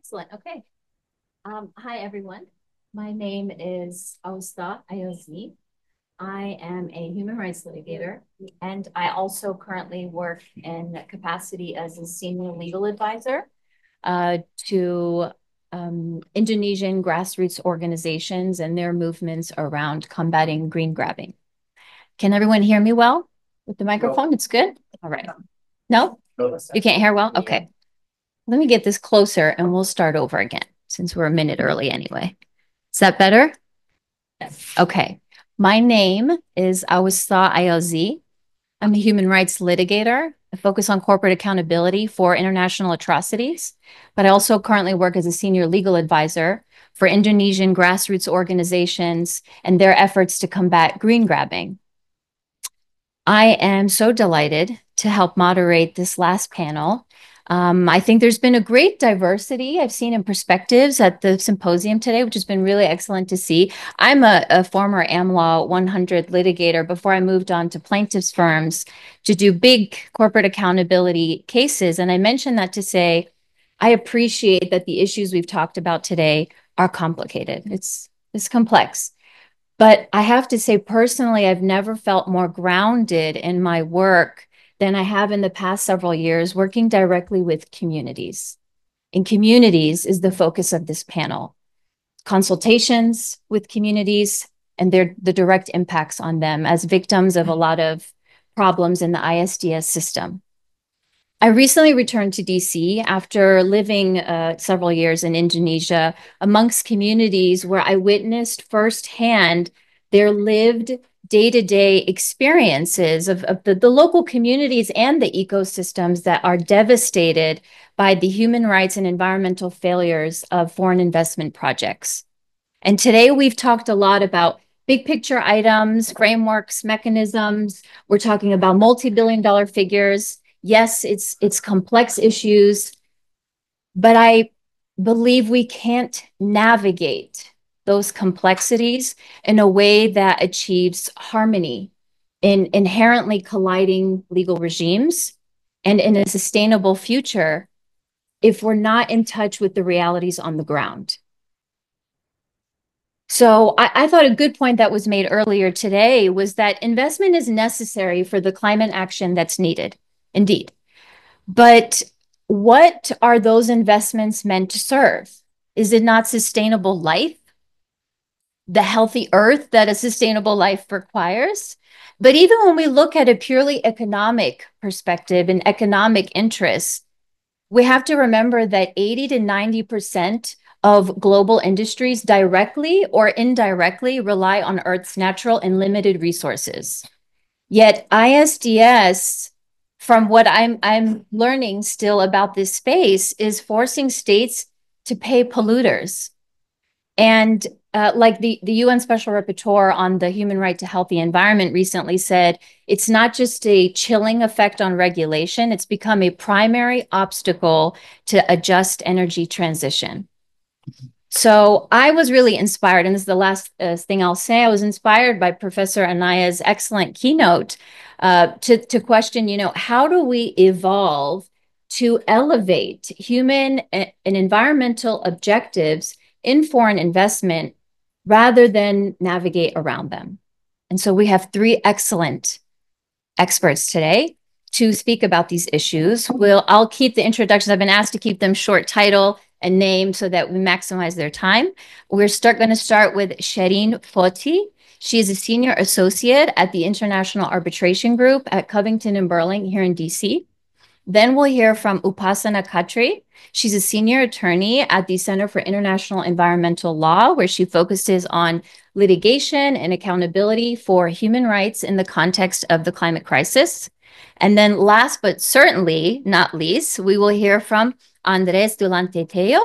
Excellent. Okay. Hi, everyone. My name is Awista Ayazi. I am a human rights litigator, and I also currently work in capacity as a senior legal advisor to Indonesian grassroots organizations and their movements around combating green grabbing. Can everyone hear me well with the microphone? It's good? All right. No? You can't hear well? Okay. Let me get this closer and we'll start over again since we're a minute early anyway. Is that better? Yes. Okay. My name is Awista Ayazi. I'm a human rights litigator. I focus on corporate accountability for international atrocities, but I also currently work as a senior legal advisor for Indonesian grassroots organizations and their efforts to combat green grabbing. I am so delighted to help moderate this last panel. I think there's been a great diversity I've seen in perspectives at the symposium today, which has been really excellent to see. I'm a former AmLaw 100 litigator before I moved on to plaintiffs' firms to do big corporate accountability cases. And I mention that to say, I appreciate that the issues we've talked about today are complicated. It's complex. But I have to say, personally, I've never felt more grounded in my work than I have in the past several years working directly with communities. And communities is the focus of this panel. Consultations with communities and the direct impacts on them as victims of a lot of problems in the ISDS system. I recently returned to DC after living several years in Indonesia amongst communities where I witnessed firsthand their lived day-to-day experiences of the local communities and the ecosystems that are devastated by the human rights and environmental failures of foreign investment projects. And today we've talked a lot about big picture items, frameworks, mechanisms. We're talking about multi-billion-dollar figures. Yes, it's complex issues, but I believe we can't navigate those complexities in a way that achieves harmony in inherently colliding legal regimes and in a sustainable future if we're not in touch with the realities on the ground. So I thought a good point that was made earlier today was that investment is necessary for the climate action that's needed, indeed. But what are those investments meant to serve? Is it not sustainable life? The healthy earth that a sustainable life requires? But even when we look at a purely economic perspective and economic interests, we have to remember that 80 to 90% of global industries directly or indirectly rely on Earth's natural and limited resources. Yet ISDS, from what I'm learning still about this space, is forcing states to pay polluters. And like the UN Special Rapporteur on the human right to healthy environment recently said, it's not just a chilling effect on regulation, it's become a primary obstacle to a just energy transition. So I was really inspired, and this is the last thing I'll say. I was inspired by Professor Anaya's excellent keynote to question, how do we evolve to elevate human and environmental objectives in foreign investment rather than navigate around them? And so we have three excellent experts today to speak about these issues. I'll keep the introductions. I've been asked to keep them short, title and name so that we maximize their time. We're going to start with Shireen Foti. She is a senior associate at the International Arbitration Group at Covington and Burling here in DC. Then we'll hear from Upasana Khatri. She's a senior attorney at the Center for International Environmental Law, where she focuses on litigation and accountability for human rights in the context of the climate crisis. And then last but certainly not least, we will hear from Andres Dulante Teo.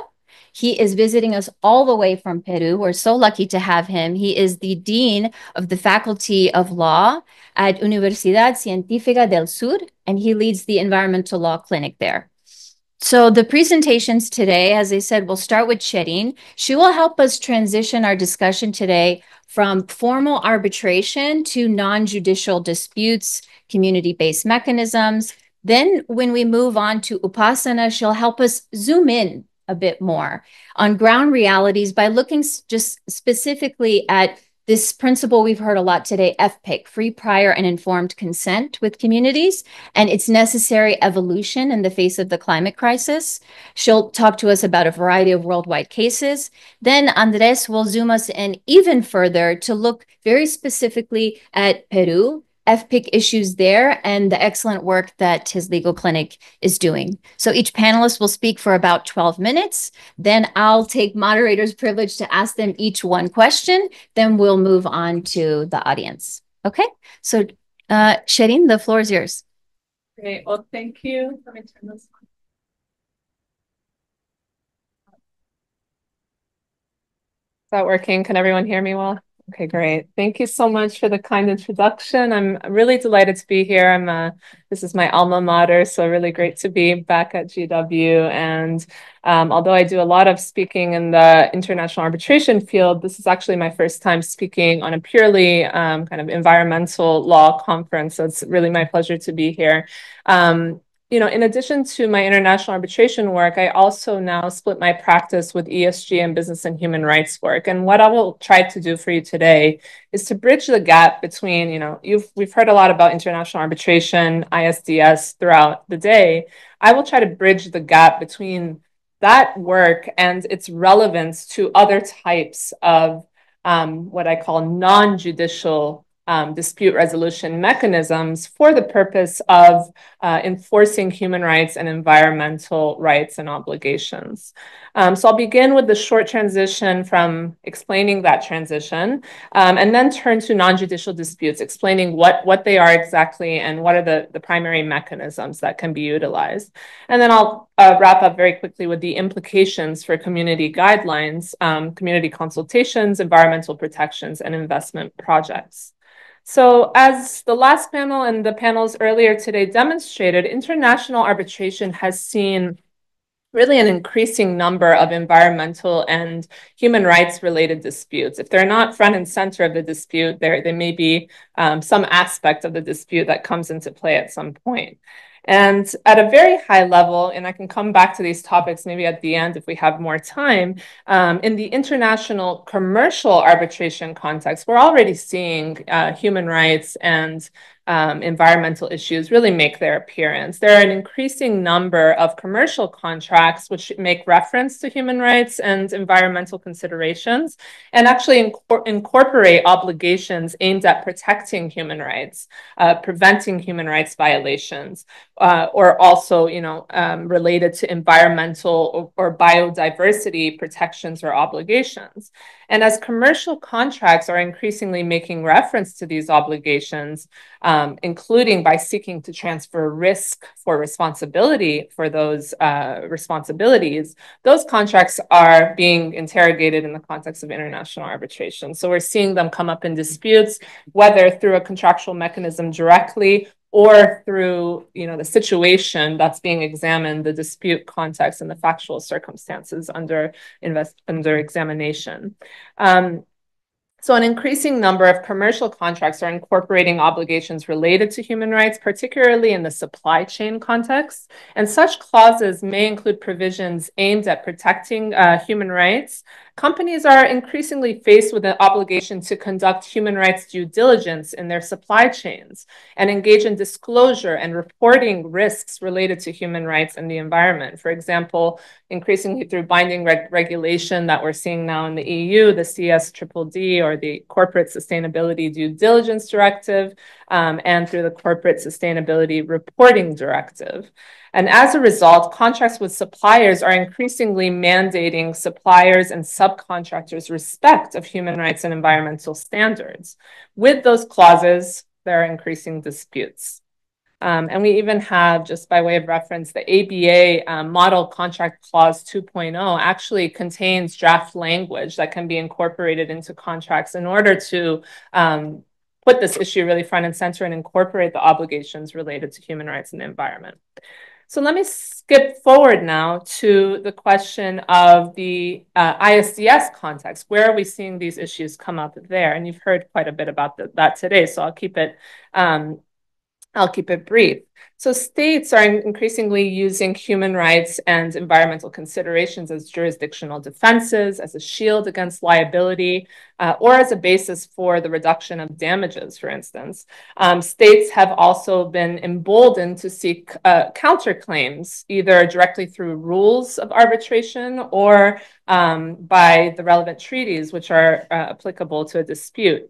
He is visiting us all the way from Peru. We're so lucky to have him. He is the Dean of the Faculty of Law at Universidad Científica del Sur, and he leads the Environmental Law Clinic there. So the presentations today, as I said, we'll start with Shireen. She will help us transition our discussion today from formal arbitration to non-judicial disputes, community-based mechanisms. Then when we move on to Upasana, she'll help us zoom in a bit more on ground realities by looking just specifically at this principle we've heard a lot today, FPIC, free, prior, and informed consent with communities, and its necessary evolution in the face of the climate crisis. She'll talk to us about a variety of worldwide cases. Then Andres will zoom us in even further to look very specifically at Peru, FPIC issues there, and the excellent work that his legal clinic is doing. So each panelist will speak for about 12 minutes. Then I'll take moderator's privilege to ask them each one question. Then we'll move on to the audience. Okay, so Shireen, the floor is yours. Great, well, thank you. Let me turn this on. Is that working? Can everyone hear me well? Okay, great. Thank you so much for the kind introduction. I'm really delighted to be here. This is my alma mater, so really great to be back at GW. And although I do a lot of speaking in the international arbitration field, this is actually my first time speaking on a purely kind of environmental law conference. So it's really my pleasure to be here. In addition to my international arbitration work, I also now split my practice with ESG and business and human rights work. And what I will try to do for you today is to bridge the gap between, we've heard a lot about international arbitration, ISDS throughout the day. I will try to bridge the gap between that work and its relevance to other types of what I call non-judicial dispute resolution mechanisms for the purpose of enforcing human rights and environmental rights and obligations. So I'll begin with the short transition from explaining that transition and then turn to non-judicial disputes, explaining what they are exactly and what are the primary mechanisms that can be utilized. And then I'll wrap up very quickly with the implications for community guidelines, community consultations, environmental protections, and investment projects. So as the last panel and the panels earlier today demonstrated, international arbitration has seen really an increasing number of environmental and human rights related disputes. If they're not front and center of the dispute, there may be some aspect of the dispute that comes into play at some point. And at a very high level, and I can come back to these topics maybe at the end if we have more time, in the international commercial arbitration context, we're already seeing human rights and environmental issues really make their appearance. There are an increasing number of commercial contracts which make reference to human rights and environmental considerations and actually incorporate obligations aimed at protecting human rights, preventing human rights violations, or also, related to environmental or biodiversity protections or obligations. And as commercial contracts are increasingly making reference to these obligations, including by seeking to transfer risk for responsibility for those responsibilities, those contracts are being interrogated in the context of international arbitration. So we're seeing them come up in disputes, whether through a contractual mechanism directly or through, the situation that's being examined, the dispute context and the factual circumstances under examination. So an increasing number of commercial contracts are incorporating obligations related to human rights, particularly in the supply chain context. And such clauses may include provisions aimed at protecting human rights. Companies are increasingly faced with an obligation to conduct human rights due diligence in their supply chains and engage in disclosure and reporting risks related to human rights and the environment. For example, increasingly through binding regulation that we're seeing now in the EU, the CSDDD or the Corporate Sustainability Due Diligence Directive, and through the Corporate Sustainability Reporting Directive. And as a result, contracts with suppliers are increasingly mandating suppliers and subcontractors respect of human rights and environmental standards. With those clauses, there are increasing disputes. And we even have, just by way of reference, the ABA Model Contract Clause 2.0 actually contains draft language that can be incorporated into contracts in order to put this issue really front and center and incorporate the obligations related to human rights and the environment. So let me skip forward now to the question of the ISDS context. Where are we seeing these issues come up there? And you've heard quite a bit about that today, so I'll keep it I'll keep it brief. So states are increasingly using human rights and environmental considerations as jurisdictional defenses, as a shield against liability, or as a basis for the reduction of damages, for instance. States have also been emboldened to seek counterclaims, either directly through rules of arbitration or by the relevant treaties, which are applicable to a dispute.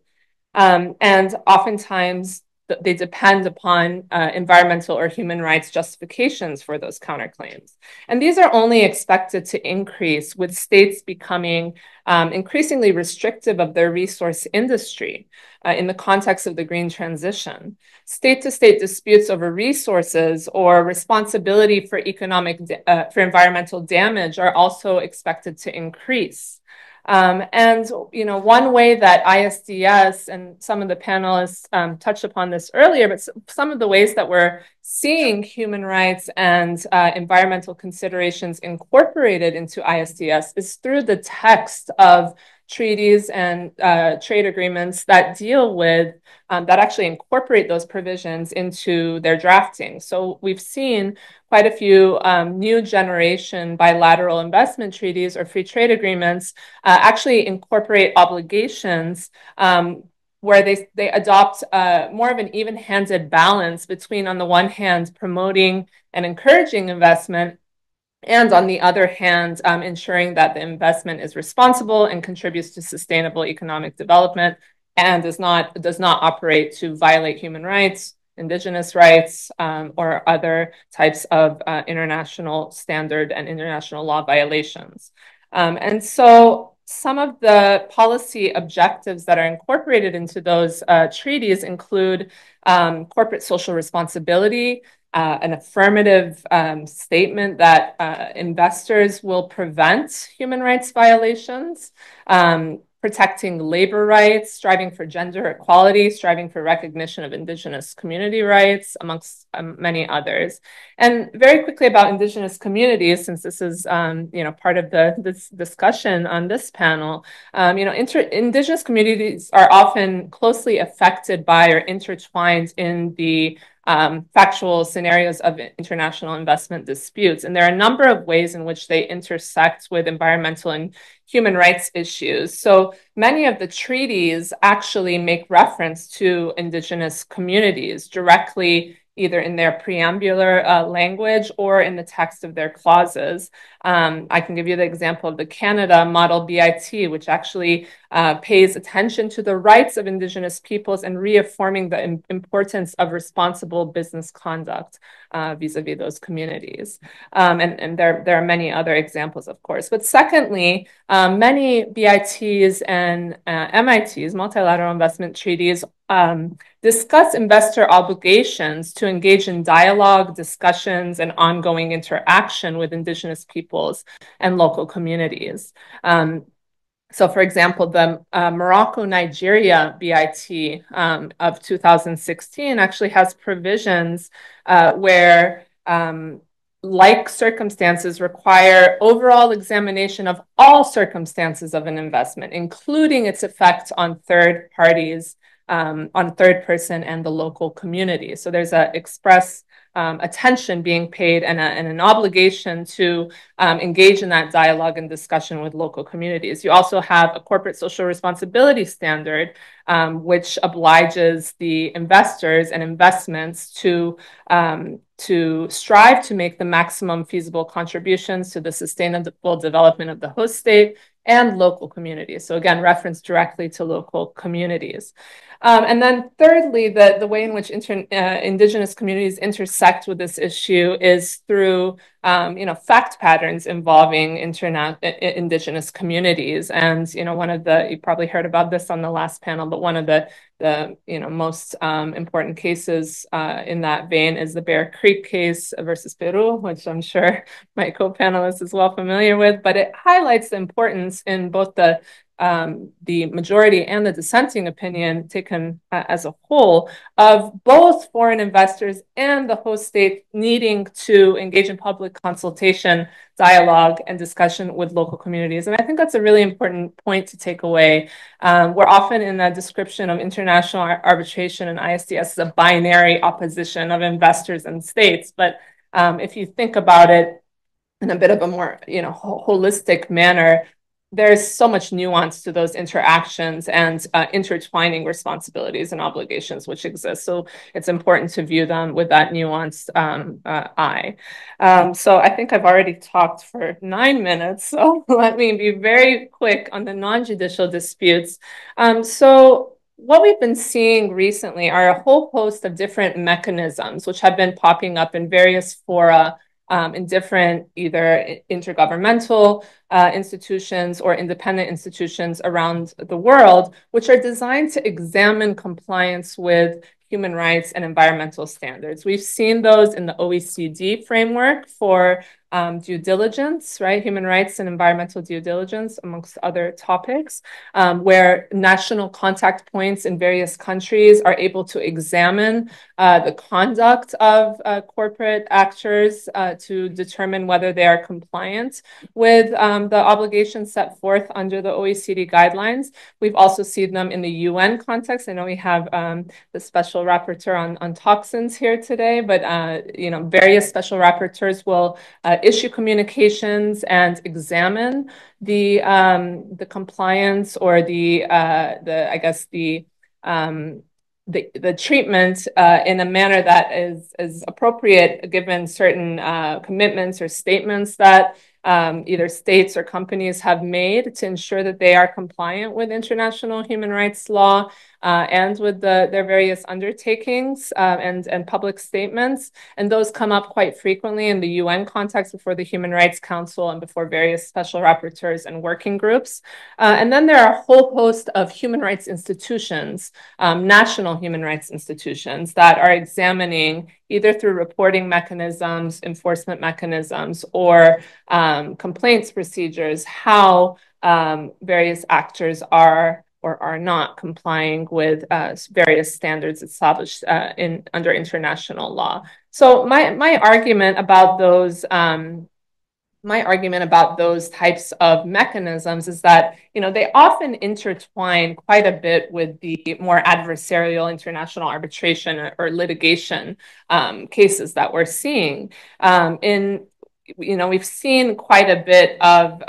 And oftentimes, they depend upon environmental or human rights justifications for those counterclaims. And these are only expected to increase with states becoming increasingly restrictive of their resource industry in the context of the green transition. State-to-state disputes over resources or responsibility for for environmental damage are also expected to increase. And one way that ISDS and some of the panelists touched upon this earlier, but some of the ways that we're seeing human rights and environmental considerations incorporated into ISDS is through the text of treaties and trade agreements that deal with, that actually incorporate those provisions into their drafting. So we've seen quite a few new generation bilateral investment treaties or free trade agreements actually incorporate obligations where they adopt more of an even-handed balance between, on the one hand, promoting and encouraging investment, and on the other hand, ensuring that the investment is responsible and contributes to sustainable economic development and does not operate to violate human rights, indigenous rights, or other types of international standard and international law violations. And so some of the policy objectives that are incorporated into those treaties include corporate social responsibility, an affirmative statement that investors will prevent human rights violations, protecting labor rights, striving for gender equality, striving for recognition of indigenous community rights, amongst many others. And very quickly about indigenous communities, since this is part of this discussion on this panel, indigenous communities are often closely affected by or intertwined in the factual scenarios of international investment disputes. And there are a number of ways in which they intersect with environmental and human rights issues. So many of the treaties actually make reference to indigenous communities directly, either in their preambular language or in the text of their clauses. I can give you the example of the Canada Model BIT, which actually pays attention to the rights of indigenous peoples and reaffirming the importance of responsible business conduct vis-a-vis those communities. And there are many other examples, of course. But secondly, many BITs and MITs, multilateral investment treaties, discuss investor obligations to engage in dialogue, discussions, and ongoing interaction with indigenous peoples and local communities. So, for example, the Morocco-Nigeria BIT of 2016 actually has provisions where like circumstances require overall examination of all circumstances of an investment, including its effect on third parties, on third person and the local community. So there's an express attention being paid and an obligation to engage in that dialogue and discussion with local communities. You also have a corporate social responsibility standard, which obliges the investors and investments to strive to make the maximum feasible contributions to the sustainable development of the host state and local communities. So again, reference directly to local communities. And then thirdly, the way in which indigenous communities intersect with this issue is through fact patterns involving indigenous communities. And one of you probably heard about this on the last panel, but one of the most important cases in that vein is the Bear Creek case versus Peru, which I'm sure my co-panelist is well familiar with. But it highlights the importance in both the the majority and the dissenting opinion taken as a whole of both foreign investors and the host state needing to engage in public consultation, dialogue, and discussion with local communities. And I think that's a really important point to take away. We're often in a description of international arbitration and ISDS as a binary opposition of investors and states. But if you think about it in a bit of a more, holistic manner, there's so much nuance to those interactions and intertwining responsibilities and obligations which exist. So it's important to view them with that nuanced eye. So I think I've already talked for 9 minutes, so let me be very quick on the non-judicial disputes. So what we've been seeing recently are a whole host of different mechanisms which have been popping up in various fora in different either intergovernmental institutions or independent institutions around the world, which are designed to examine compliance with human rights and environmental standards. We've seen those in the OECD framework for due diligence, right? Human rights and environmental due diligence, amongst other topics, where national contact points in various countries are able to examine the conduct of corporate actors to determine whether they are compliant with the obligations set forth under the OECD guidelines. We've also seen them in the UN context. I know we have the special rapporteur on toxins here today, but various special rapporteurs will issue communications and examine the compliance or the treatment in a manner that is appropriate given certain commitments or statements that either states or companies have made to ensure that they are compliant with international human rights law and with their various undertakings and public statements. And those come up quite frequently in the UN context before the Human Rights Council and before various special rapporteurs and working groups. And then there are a whole host of human rights institutions, national human rights institutions that are examining either through reporting mechanisms, enforcement mechanisms, or complaints procedures, how various actors are or are not complying with various standards established under international law. So my argument about those types of mechanisms is that they often intertwine quite a bit with the more adversarial international arbitration or litigation cases that we're seeing. We've seen quite a bit of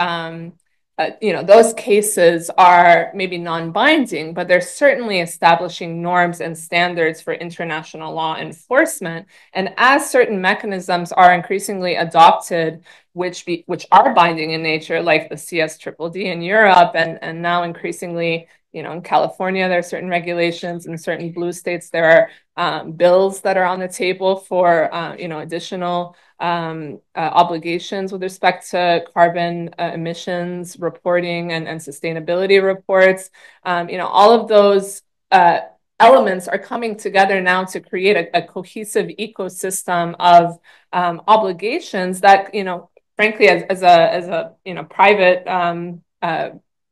those cases are maybe non-binding, but they're certainly establishing norms and standards for international law enforcement. And as certain mechanisms are increasingly adopted, which are binding in nature, like the CSDDD in Europe, and now increasingly, in California, there are certain regulations. In certain blue states, there are bills that are on the table for additional obligations with respect to carbon emissions reporting and sustainability reports. All of those elements are coming together now to create a cohesive ecosystem of obligations that, frankly, as a private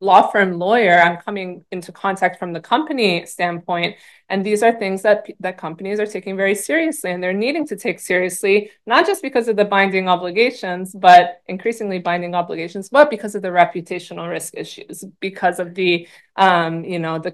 law firm lawyer, I'm coming into contact from the company standpoint. And these are things that companies are taking very seriously, and they're needing to take seriously, not just because of the binding obligations, but increasingly binding obligations, but because of the reputational risk issues, because of the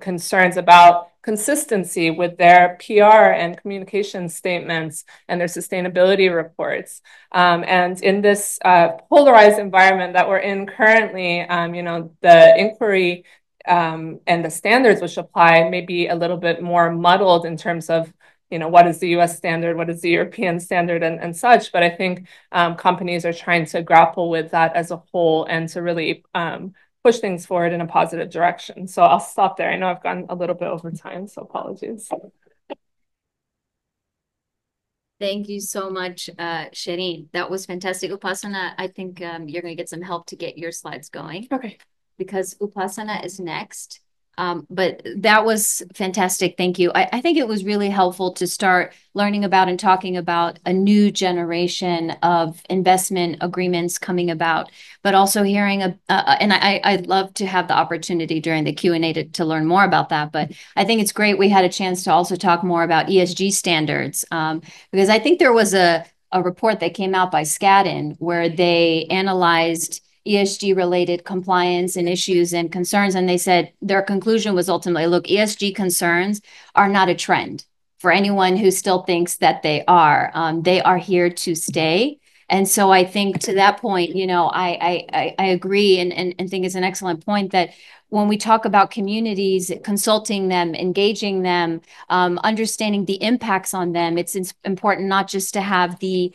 concerns about consistency with their PR and communication statements and their sustainability reports. And in this polarized environment that we're in currently, the inquiry and the standards which apply may be a little bit more muddled in terms of, what is the US standard, what is the European standard, and such. But I think companies are trying to grapple with that as a whole and to really push things forward in a positive direction. So I'll stop there. I know I've gone a little bit over time, so apologies. Thank you so much, Shireen. That was fantastic. Upasana, I think you're going to get some help to get your slides going. Okay. Because Upasana is next. But that was fantastic. Thank you. I think it was really helpful to start learning about and talking about a new generation of investment agreements coming about, but also hearing, and I'd love to have the opportunity during the Q&A to learn more about that. But I think it's great we had a chance to also talk more about ESG standards, because I think there was a report that came out by Skadden where they analyzed ESG related compliance and issues and concerns. And they said their conclusion was ultimately, look, ESG concerns are not a trend for anyone who still thinks that they are. They are here to stay. And so I think to that point, I agree and think it's an excellent point that when we talk about communities, consulting them, engaging them, understanding the impacts on them, it's important not just to have the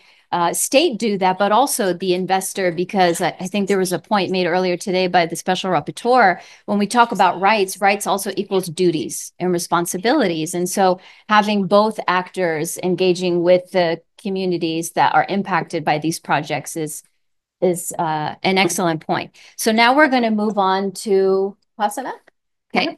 state do that, but also the investor, because I think there was a point made earlier today by the special rapporteur. When we talk about rights, rights also equals duties and responsibilities. And so having both actors engaging with the communities that are impacted by these projects is an excellent point. So now we're going to move on to Hasana. Okay,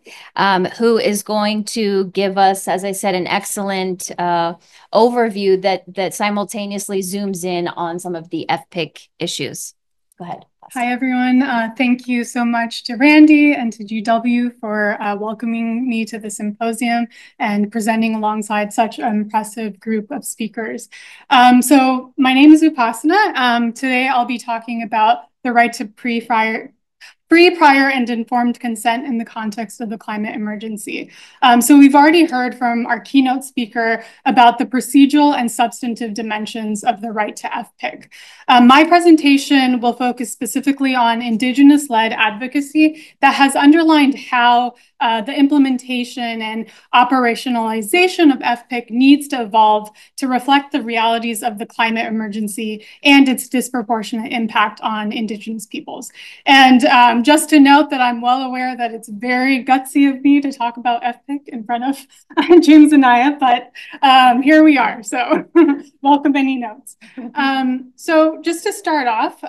who is going to give us, as I said, an excellent overview that simultaneously zooms in on some of the FPIC issues. Go ahead. Hi, everyone. Thank you so much to Randy and to GW for welcoming me to the symposium and presenting alongside such an impressive group of speakers. So my name is Upasana. Today I'll be talking about the right to free, prior, and informed consent in the context of the climate emergency. So we've already heard from our keynote speaker about the procedural and substantive dimensions of the right to FPIC. My presentation will focus specifically on Indigenous-led advocacy that has underlined how the implementation and operationalization of FPIC needs to evolve to reflect the realities of the climate emergency and its disproportionate impact on Indigenous peoples. And just to note that I'm well aware that it's very gutsy of me to talk about FPIC in front of James and Naya, but here we are. So welcome any notes. So just to start off,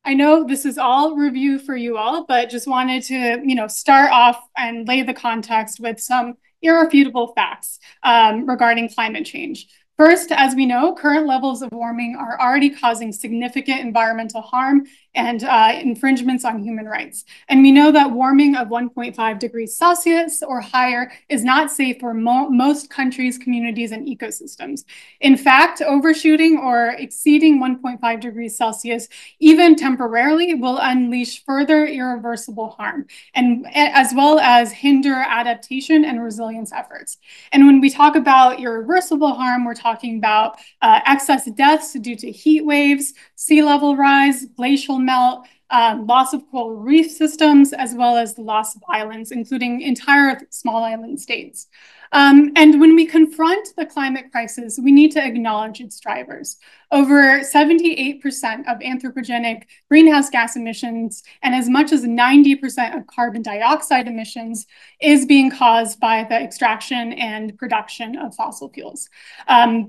I know this is all review for you all, but just wanted to, start off and lay the context with some irrefutable facts regarding climate change. First, as we know, current levels of warming are already causing significant environmental harm and infringements on human rights. And we know that warming of 1.5 degrees Celsius or higher is not safe for most countries, communities, and ecosystems. In fact, overshooting or exceeding 1.5 degrees Celsius, even temporarily, will unleash further irreversible harm, and as well as hinder adaptation and resilience efforts. And when we talk about irreversible harm, we're talking about excess deaths due to heat waves, sea level rise, glacial melt, loss of coral reef systems, as well as the loss of islands, including entire small island states. And when we confront the climate crisis, we need to acknowledge its drivers. Over 78% of anthropogenic greenhouse gas emissions and as much as 90% of carbon dioxide emissions is being caused by the extraction and production of fossil fuels.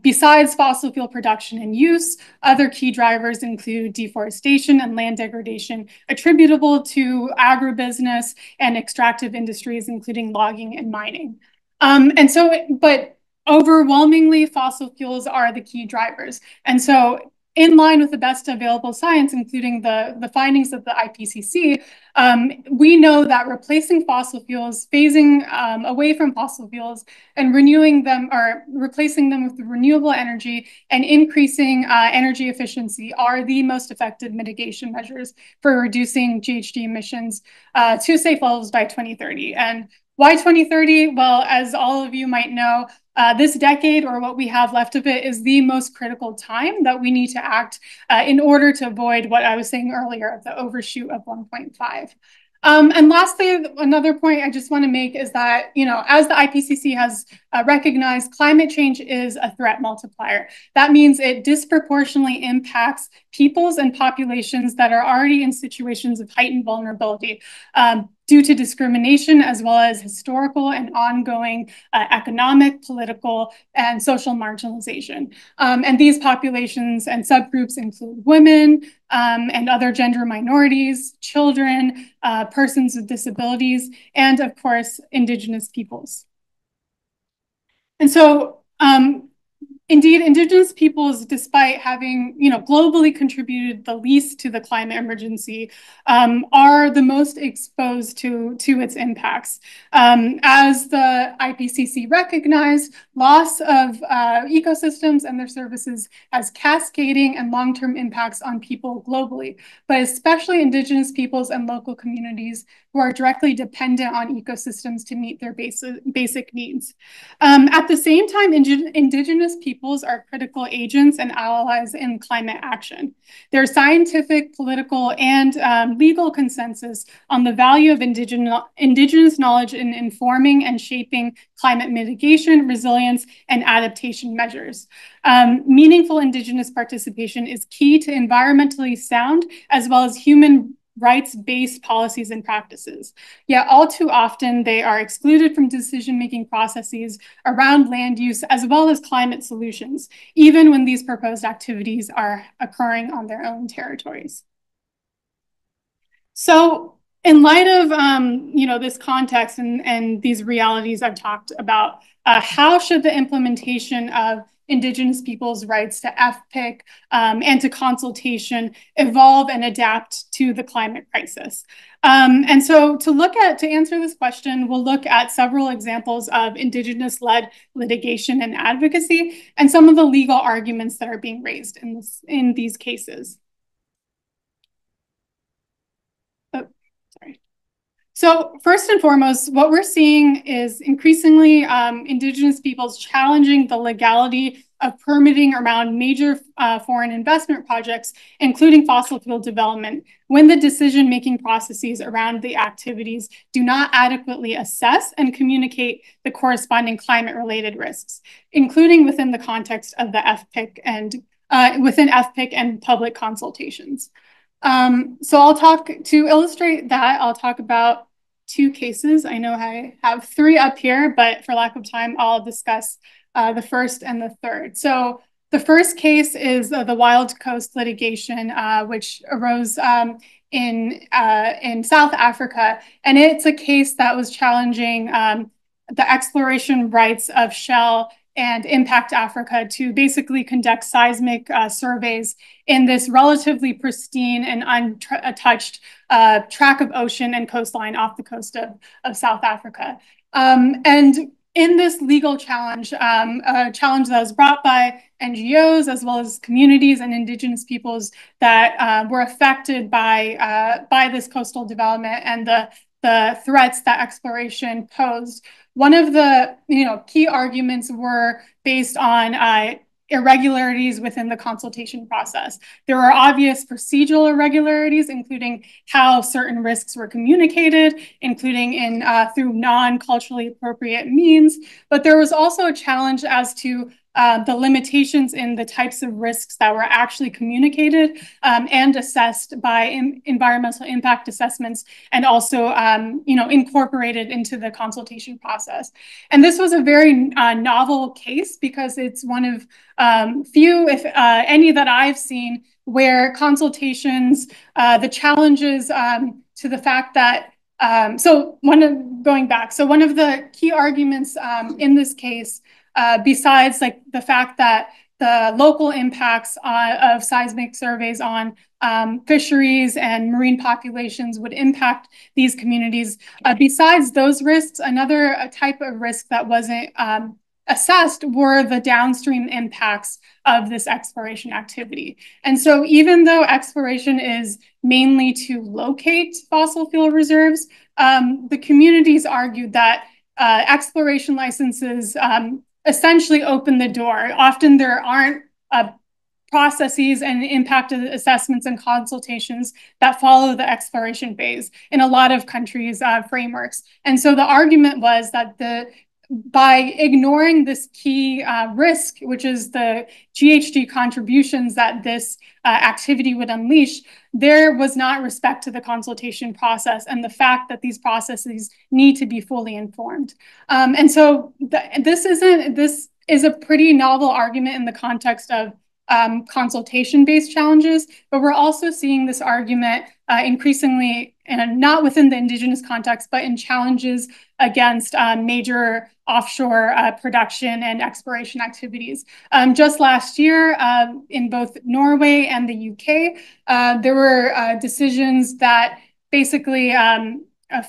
Besides fossil fuel production and use, other key drivers include deforestation and land degradation attributable to agribusiness and extractive industries, including logging and mining. But overwhelmingly, fossil fuels are the key drivers. And so in line with the best available science, including the findings of the IPCC, we know that replacing fossil fuels, phasing away from fossil fuels and renewing them or replacing them with renewable energy and increasing energy efficiency are the most effective mitigation measures for reducing GHG emissions to safe levels by 2030. And why 2030? Well, as all of you might know, this decade, or what we have left of it, is the most critical time that we need to act in order to avoid what I was saying earlier, the overshoot of 1.5. And lastly, another point I just want to make is that, as the IPCC has recognized, climate change is a threat multiplier. That means it disproportionately impacts peoples and populations that are already in situations of heightened vulnerability due to discrimination, as well as historical and ongoing economic, political, and social marginalization. And these populations and subgroups include women and other gender minorities, children, persons with disabilities, and of course, Indigenous peoples. And so, indeed, Indigenous peoples, despite having, globally contributed the least to the climate emergency, are the most exposed to its impacts. As the IPCC recognized, loss of ecosystems and their services has cascading and long-term impacts on people globally, but especially Indigenous peoples and local communities who are directly dependent on ecosystems to meet their basic needs. At the same time, Indigenous peoples are critical agents and allies in climate action. There's scientific, political, and legal consensus on the value of Indigenous knowledge in informing and shaping climate mitigation, resilience, and adaptation measures. Meaningful Indigenous participation is key to environmentally sound as well as human rights-based policies and practices. Yet all too often, they are excluded from decision-making processes around land use as well as climate solutions, even when these proposed activities are occurring on their own territories. So in light of this context and these realities I've talked about, how should the implementation of Indigenous peoples' rights to FPIC and to consultation evolve and adapt to the climate crisis? And so to answer this question, we'll look at several examples of Indigenous-led litigation and advocacy and some of the legal arguments that are being raised in these cases. So first and foremost, what we're seeing is increasingly Indigenous peoples challenging the legality of permitting around major foreign investment projects, including fossil fuel development, when the decision-making processes around the activities do not adequately assess and communicate the corresponding climate-related risks, including within the context of the FPIC and within FPIC and public consultations. So to illustrate that, I'll talk about two cases. I know I have three up here, but for lack of time, I'll discuss the first and the third. So the first case is the Wild Coast litigation, which arose in South Africa. And it's a case that was challenging the exploration rights of Shell and Impact Africa to basically conduct seismic surveys in this relatively pristine and untouched tract of ocean and coastline off the coast of South Africa. And in this legal challenge, a challenge that was brought by NGOs as well as communities and Indigenous peoples that were affected by this coastal development and the threats that exploration posed. One of the key arguments were based on irregularities within the consultation process. There are obvious procedural irregularities, including how certain risks were communicated, including through non-culturally appropriate means. But there was also a challenge as to the limitations in the types of risks that were actually communicated and assessed by environmental impact assessments, and also incorporated into the consultation process. And this was a very novel case because it's one of few, if any, that I've seen where consultations, the challenges to the fact that one of the key arguments in this case, besides the fact that the local impacts of seismic surveys on fisheries and marine populations would impact these communities. Besides those risks, another type of risk that wasn't assessed were the downstream impacts of this exploration activity. And so even though exploration is mainly to locate fossil fuel reserves, the communities argued that exploration licenses essentially open the door. Often there aren't processes and impact assessments and consultations that follow the exploration phase in a lot of countries' frameworks. And so the argument was that by ignoring this key risk, which is the GHG contributions that this activity would unleash, there was not respect to the consultation process and the fact that these processes need to be fully informed. And so this is a pretty novel argument in the context of consultation-based challenges, but we're also seeing this argument increasingly, and not within the indigenous context, but in challenges against major offshore production and exploration activities. Just last year, in both Norway and the UK, there were decisions that basically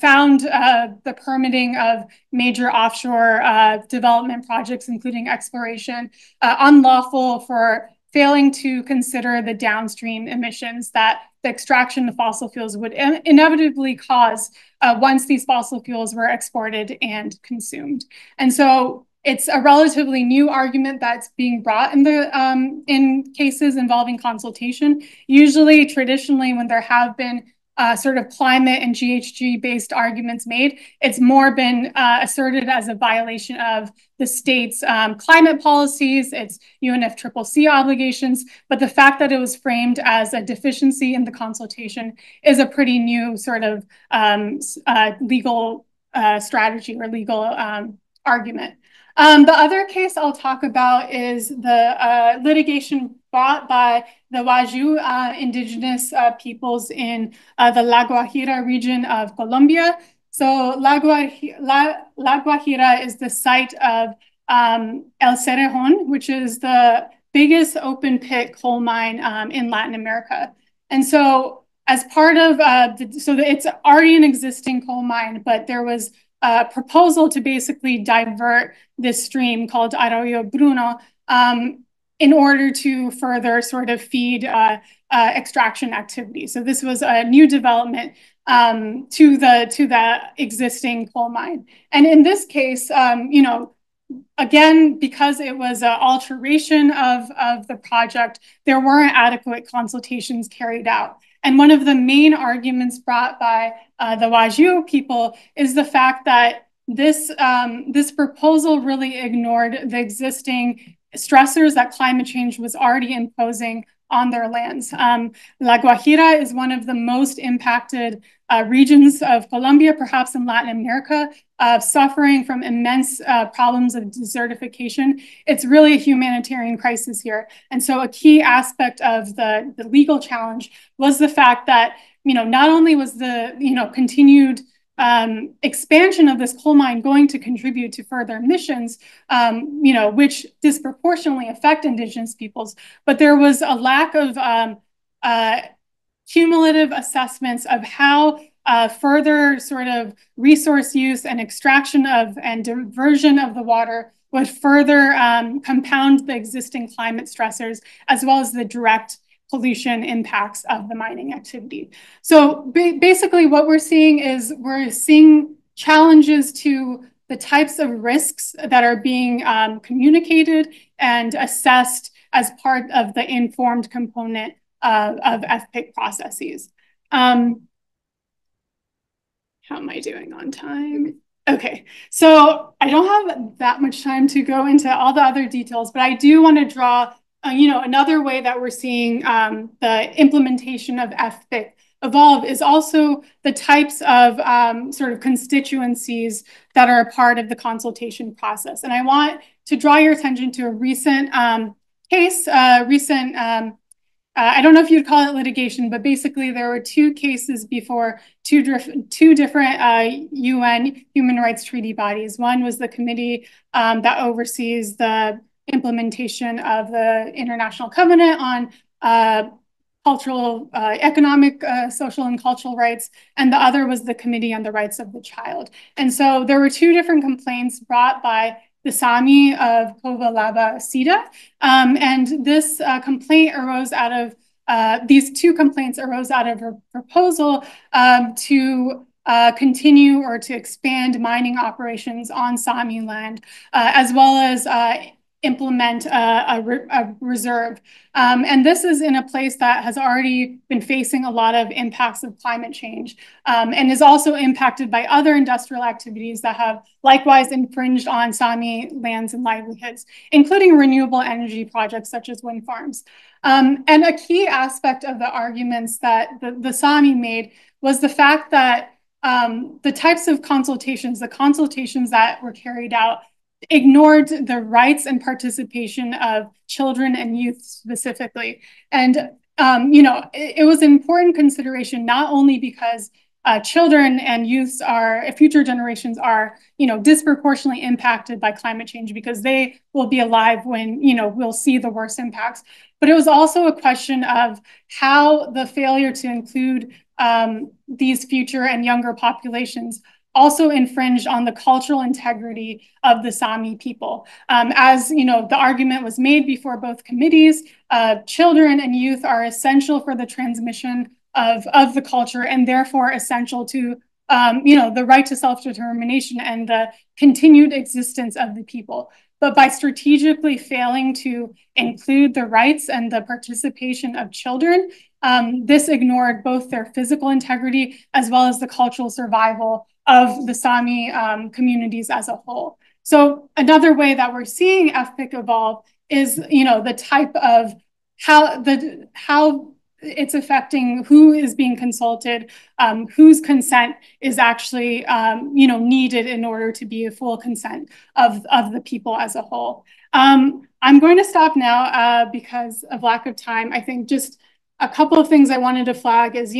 found the permitting of major offshore development projects, including exploration, unlawful for failing to consider the downstream emissions that the extraction of fossil fuels would inevitably cause once these fossil fuels were exported and consumed. And so it's a relatively new argument that's being brought in cases involving consultation. Usually, traditionally, when there have been sort of climate and GHG-based arguments made, it's more been asserted as a violation of the state's climate policies, its UNFCCC obligations, but the fact that it was framed as a deficiency in the consultation is a pretty new sort of legal strategy or legal argument. The other case I'll talk about is the litigation brought by the Waju indigenous peoples in the La Guajira region of Colombia. So La Guajira is the site of El Cerrejón, which is the biggest open pit coal mine in Latin America. And so as part of, it's already an existing coal mine, but there was a proposal to basically divert this stream called Arroyo Bruno in order to further sort of feed extraction activity. So this was a new development to the existing coal mine. And in this case, again, because it was an alteration of the project, there weren't adequate consultations carried out. And one of the main arguments brought by the Waju people is the fact that this proposal really ignored the existing stressors that climate change was already imposing on their lands. La Guajira is one of the most impacted regions of Colombia, perhaps in Latin America, suffering from immense problems of desertification. It's really a humanitarian crisis here. And so a key aspect of the legal challenge was the fact that, not only was the, continued expansion of this coal mine going to contribute to further emissions, which disproportionately affect indigenous peoples, but there was a lack of cumulative assessments of how further sort of resource use and extraction of and diversion of the water would further compound the existing climate stressors, as well as the direct pollution impacts of the mining activity. So basically what we're seeing challenges to the types of risks that are being communicated and assessed as part of the informed component of FPIC processes. How am I doing on time? Okay, so I don't have that much time to go into all the other details, but I do want to draw another way that we're seeing the implementation of FPIC evolve is also the types of sort of constituencies that are a part of the consultation process. And I want to draw your attention to a recent case, I don't know if you'd call it litigation, but basically there were two cases before two different UN human rights treaty bodies. One was the committee that oversees the implementation of the International Covenant on cultural, economic, social, and cultural rights, and the other was the Committee on the Rights of the Child. And so there were two different complaints brought by the Sami of Kovalava Sida, and this complaint arose out of, these two complaints arose out of a proposal to continue or to expand mining operations on Sami land, as well as implement a reserve. And this is in a place that has already been facing a lot of impacts of climate change, and is also impacted by other industrial activities that have likewise infringed on Sami lands and livelihoods, including renewable energy projects such as wind farms. And a key aspect of the arguments that the Sami made was the fact that the types of consultations, the consultations that were carried out, ignored the rights and participation of children and youth specifically. And, it was an important consideration, not only because children and youths future generations are, disproportionately impacted by climate change because they will be alive when, we'll see the worst impacts. But it was also a question of how the failure to include these future and younger populations also infringed on the cultural integrity of the Sami people. As the argument was made before both committees, children and youth are essential for the transmission of the culture and therefore essential to the right to self-determination and the continued existence of the people. But by strategically failing to include the rights and the participation of children, this ignored both their physical integrity as well as the cultural survival of the Sami communities as a whole. So another way that we're seeing FPIC evolve is, the type of how it's affecting who is being consulted, whose consent is actually, needed in order to be a full consent of the people as a whole. I'm going to stop now because of lack of time. I think just a couple of things I wanted to flag is,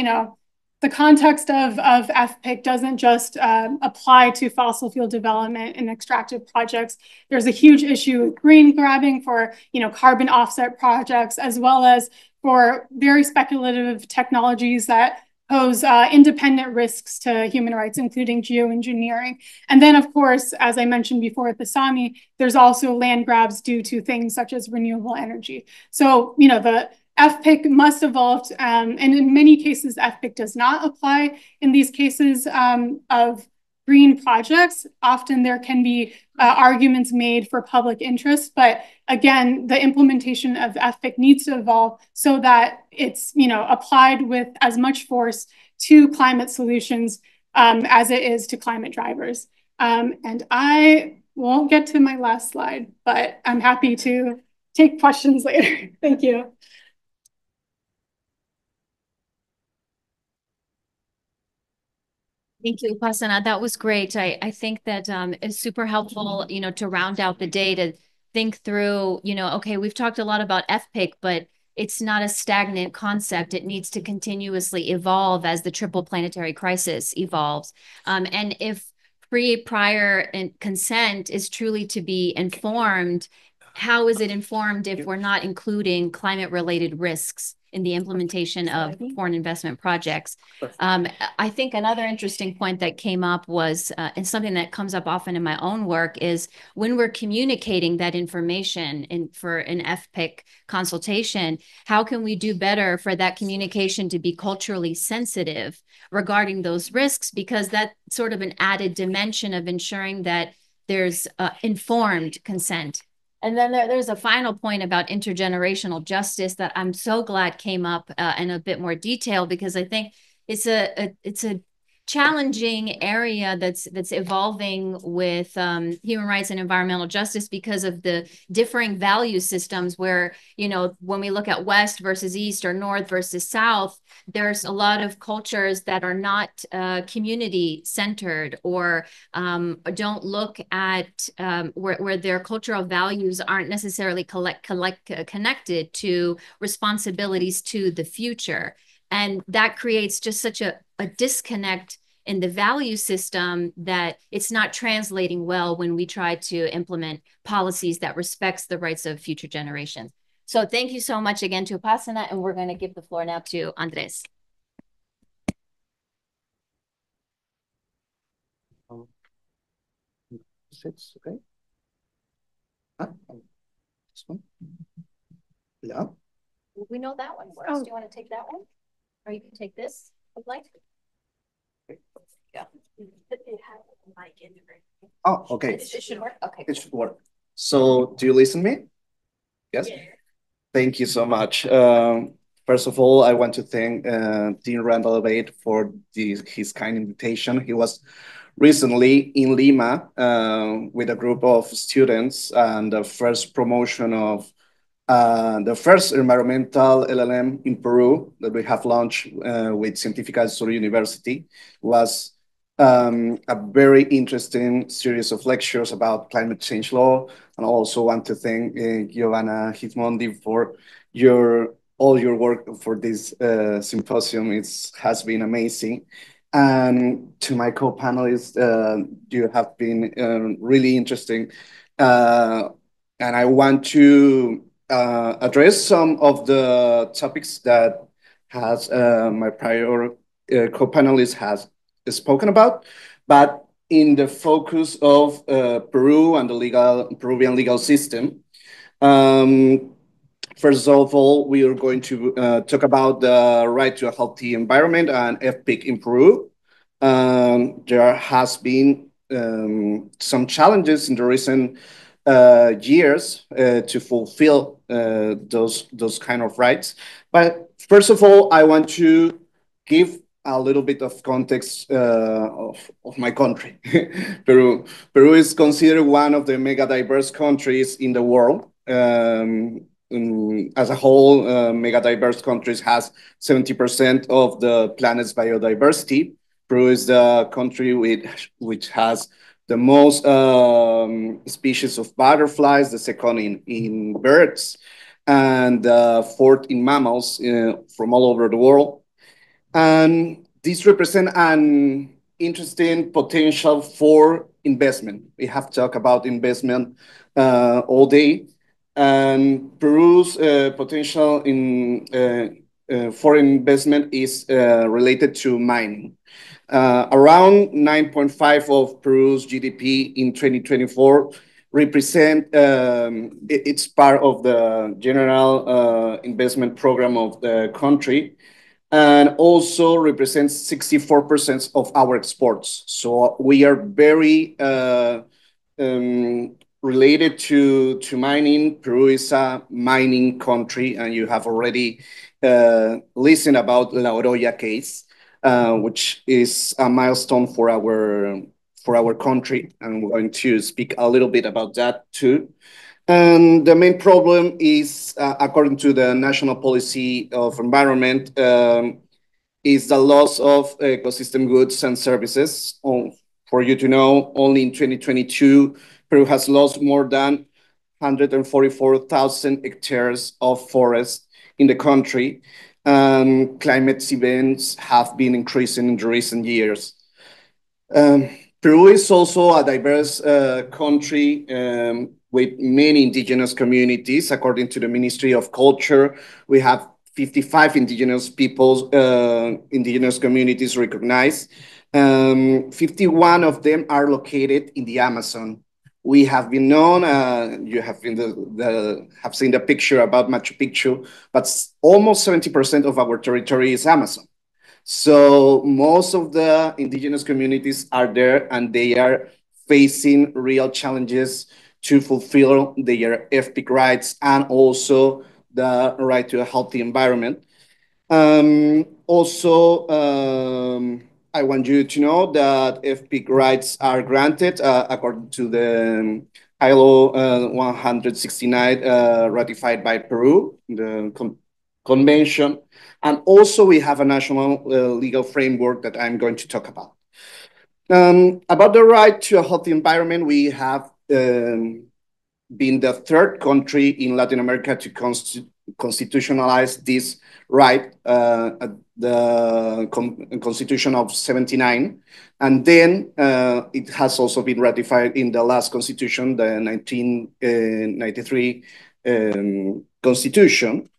the context of FPIC doesn't just apply to fossil fuel development and extractive projects. There's a huge issue with green grabbing for, carbon offset projects, as well as for very speculative technologies that pose independent risks to human rights, including geoengineering. And then, of course, as I mentioned before at the Sami, there's also land grabs due to things such as renewable energy. So, the FPIC must evolve, and in many cases, FPIC does not apply in these cases of green projects. Often there can be arguments made for public interest, but again, the implementation of FPIC needs to evolve so that it's applied with as much force to climate solutions as it is to climate drivers. And I won't get to my last slide, but I'm happy to take questions later. Thank you. Thank you, Upasana. That was great. I think that it's super helpful, to round out the day to think through, okay, we've talked a lot about FPIC, but it's not a stagnant concept. It needs to continuously evolve as the triple planetary crisis evolves. And if prior consent is truly to be informed, how is it informed if we're not including climate-related risks in the implementation of foreign investment projects? I think another interesting point that came up was, and something that comes up often in my own work, is when we're communicating that information for an FPIC consultation, how can we do better for that communication to be culturally sensitive regarding those risks? Because that's sort of an added dimension of ensuring that there's informed consent. And then there's a final point about intergenerational justice that I'm so glad came up in a bit more detail, because I think it's a challenging area that's evolving with human rights and environmental justice because of the differing value systems where, when we look at West versus East or North versus South, there's a lot of cultures that are not community centered or don't look at where their cultural values aren't necessarily connected to responsibilities to the future. And that creates just such a disconnect in the value system that it's not translating well when we try to implement policies that respects the rights of future generations. So thank you so much again to Upasana, and we're going to give the floor now to Andres. Six, okay. This one. Yeah. We know that one. Where else do you want to take that one? Or you can take this, if like. Yeah. Oh, okay. It should work. Okay. It should work. So, do you listen to me? Yes? Yeah. Thank you so much. First of all, I want to thank Dean Randall Abate for his kind invitation. He was recently in Lima with a group of students and the first promotion of the first environmental LLM in Peru that we have launched with Científica del Sur University was a very interesting series of lectures about climate change law. And I also want to thank Giovanna Hitmondi for all your work for this symposium. It has been amazing. And to my co-panelists, you have been really interesting. And I want to address some of the topics that has my prior co-panelist has spoken about, but in the focus of Peru and the Peruvian legal system. Um, First of all, we are going to talk about the right to a healthy environment and FPIC in Peru. There has been some challenges in the recent years to fulfill those kind of rights. But first of all, I want to give a little bit of context of my country. Peru. Peru is considered one of the mega diverse countries in the world. As a whole, mega diverse countries has 70% of the planet's biodiversity. Peru is the country which has the most species of butterflies, the second in birds, and fourth in mammals from all over the world. And this represents an interesting potential for investment. We have talked about investment all day, and Peru's potential in foreign investment is related to mining. Around 9.5 of Peru's GDP in 2024 represent it's part of the general investment program of the country, and also represents 64% of our exports. So we are very related to mining. Peru is a mining country, and you have already listened about La Oroya case, which is a milestone for our country, and we're going to speak a little bit about that too. And the main problem is, according to the National Policy of Environment, is the loss of ecosystem goods and services. For you to know, only in 2022, Peru has lost more than 144,000 hectares of forest in the country. Climate events have been increasing in the recent years. Peru is also a diverse country with many indigenous communities. According to the Ministry of Culture, we have 55 indigenous peoples, indigenous communities recognized. 51 of them are located in the Amazon. We have been known, you have have seen the picture about Machu Picchu, but almost 70% of our territory is Amazon. So most of the indigenous communities are there, and they are facing real challenges to fulfill their FPIC rights and also the right to a healthy environment. Also, I want you to know that FPIC rights are granted according to the ILO 169 ratified by Peru, the convention. And also we have a national legal framework that I'm going to talk about. About the right to a healthy environment, we have been the third country in Latin America to constitutionalize this right, the Constitution of 79. And then it has also been ratified in the last constitution, the 1993 Constitution.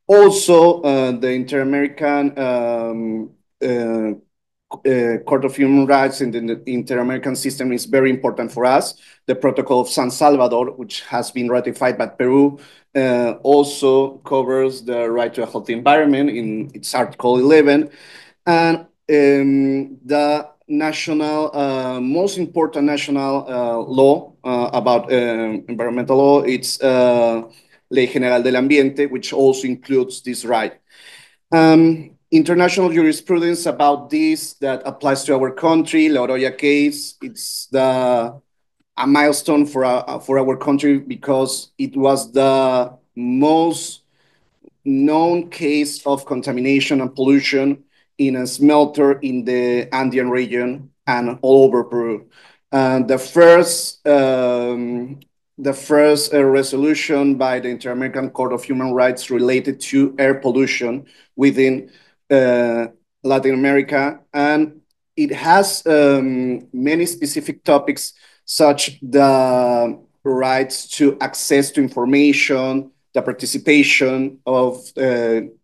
Also, the Inter-American Court of Human Rights in the Inter-American system is very important for us. The Protocol of San Salvador, which has been ratified by Peru, also covers the right to a healthy environment in its Article 11. And the most important national law about environmental law. It's Ley General del Ambiente, which also includes this right. International jurisprudence about this that applies to our country, La Oroya case, it's a milestone for our country because it was the most known case of contamination and pollution in a smelter in the Andean region and all over Peru. The first resolution by the Inter-American Court of Human Rights related to air pollution within Latin America, and it has many specific topics, such the rights to access to information, the participation of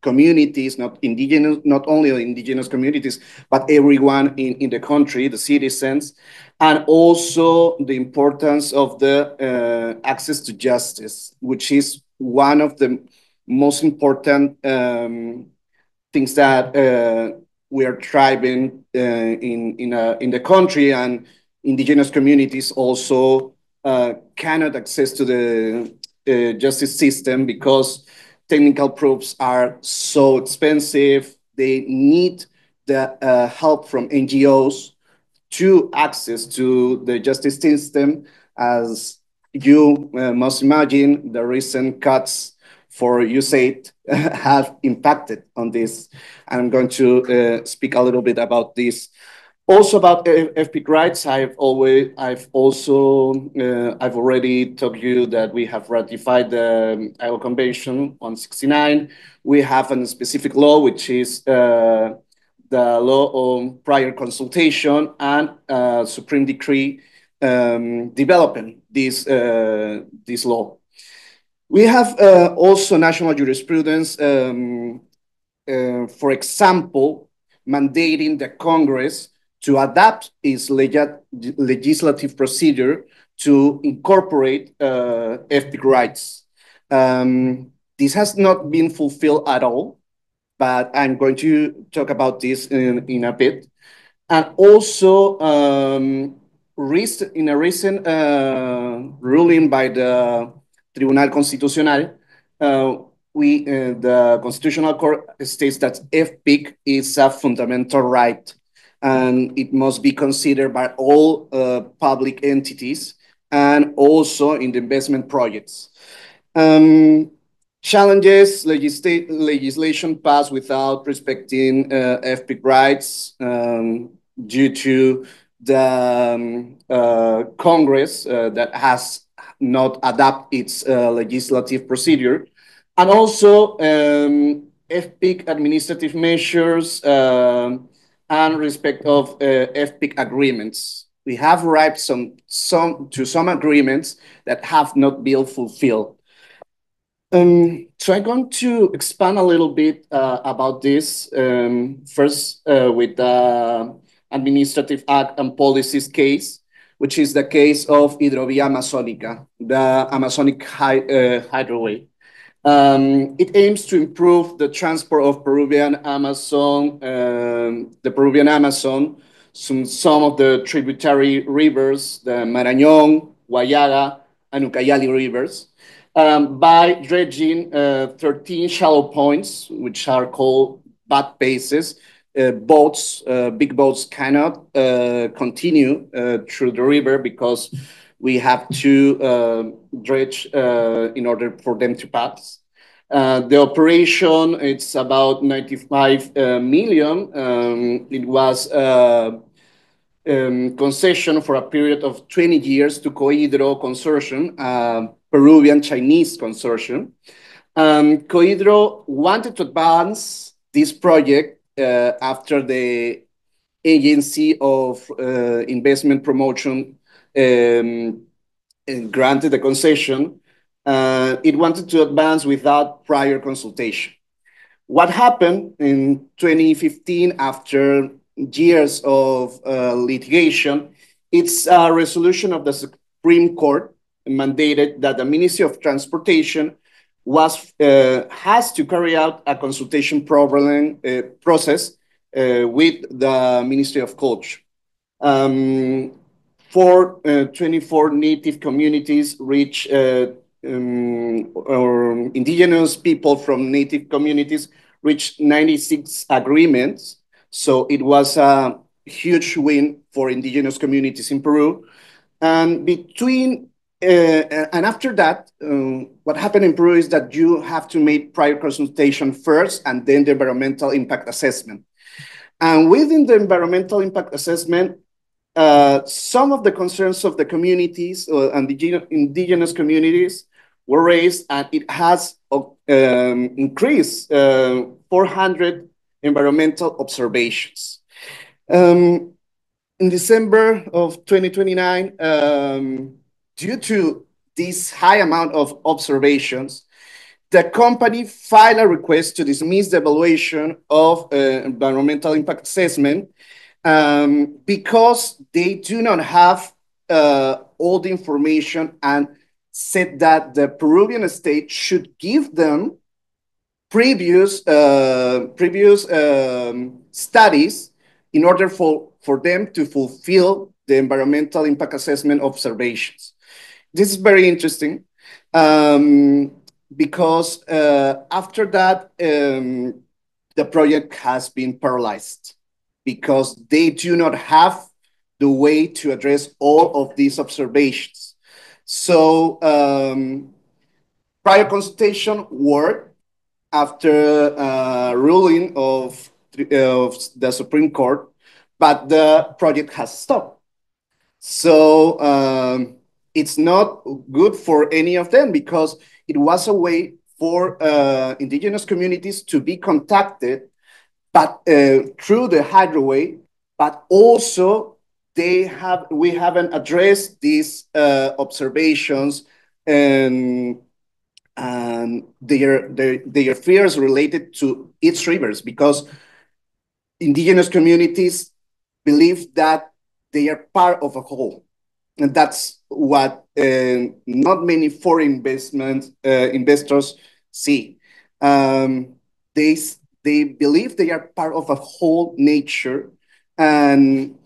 communities, not only indigenous communities, but everyone in the country, the citizens, and also the importance of the access to justice, which is one of the most important things that we are thriving in the country, and indigenous communities also cannot access to the justice system because technical proofs are so expensive. They need the help from NGOs to access to the justice system. As you must imagine, the recent cuts for USAID have impacted on this. I'm going to speak a little bit about this. Also about FPIC rights, I've already told you that we have ratified the ILO Convention 169. We have a specific law, which is the law on prior consultation, and Supreme Decree developing this law. We have also national jurisprudence, for example, mandating the Congress to adapt its legislative procedure to incorporate FPIC rights. This has not been fulfilled at all, but I'm going to talk about this in a bit. And also, in a recent ruling by the Tribunal Constitucional, the Constitutional Court states that FPIC is a fundamental right, and it must be considered by all public entities and also in the investment projects. Challenges legislation passed without respecting FPIC rights due to the Congress that has not adapted its legislative procedure, and also FPIC administrative measures and respect of FPIC agreements. We have arrived to some agreements that have not been fulfilled. So I'm going to expand a little bit about this. First, with the Administrative Act and Policies case, which is the case of Hidrovía Amazónica, the Amazonic Highway. It aims to improve the transport of Peruvian Amazon, some of the tributary rivers, the Marañón, Guayaga, and Ucayali rivers, by dredging 13 shallow points, which are called bad bases. Big boats cannot continue through the river because we have to dredge in order for them to pass. The operation, it's about 95 million. It was concession for a period of 20 years to Cohidro Consortium, Peruvian-Chinese consortium. Cohidro wanted to advance this project after the Agency of Investment Promotion granted the concession. It wanted to advance without prior consultation. What happened in 2015, after years of litigation, it's a resolution of the Supreme Court mandated that the Ministry of Transportation has to carry out a consultation process with the Ministry of Culture. For 24 native communities reach or indigenous people from native communities reached 96 agreements. So it was a huge win for indigenous communities in Peru. And after that, what happened in Peru is that you have to make prior consultation first and then the environmental impact assessment. And within the environmental impact assessment, some of the concerns of the communities and the indigenous communities were raised, and it has increased 400 environmental observations. In December of 2029, due to this high amount of observations, the company filed a request to dismiss the evaluation of environmental impact assessment because they do not have all the information, and said that the Peruvian state should give them previous studies in order for them to fulfill the environmental impact assessment observations. This is very interesting because after that, the project has been paralyzed because they do not have the way to address all of these observations. So prior consultation worked after ruling of the Supreme Court, but the project has stopped. So it's not good for any of them because it was a way for indigenous communities to be contacted, but through the hydroway, but also we haven't addressed these observations and their fears related to its rivers, because indigenous communities believe that they are part of a whole. And that's what not many foreign investors see. They believe they are part of a whole nature, and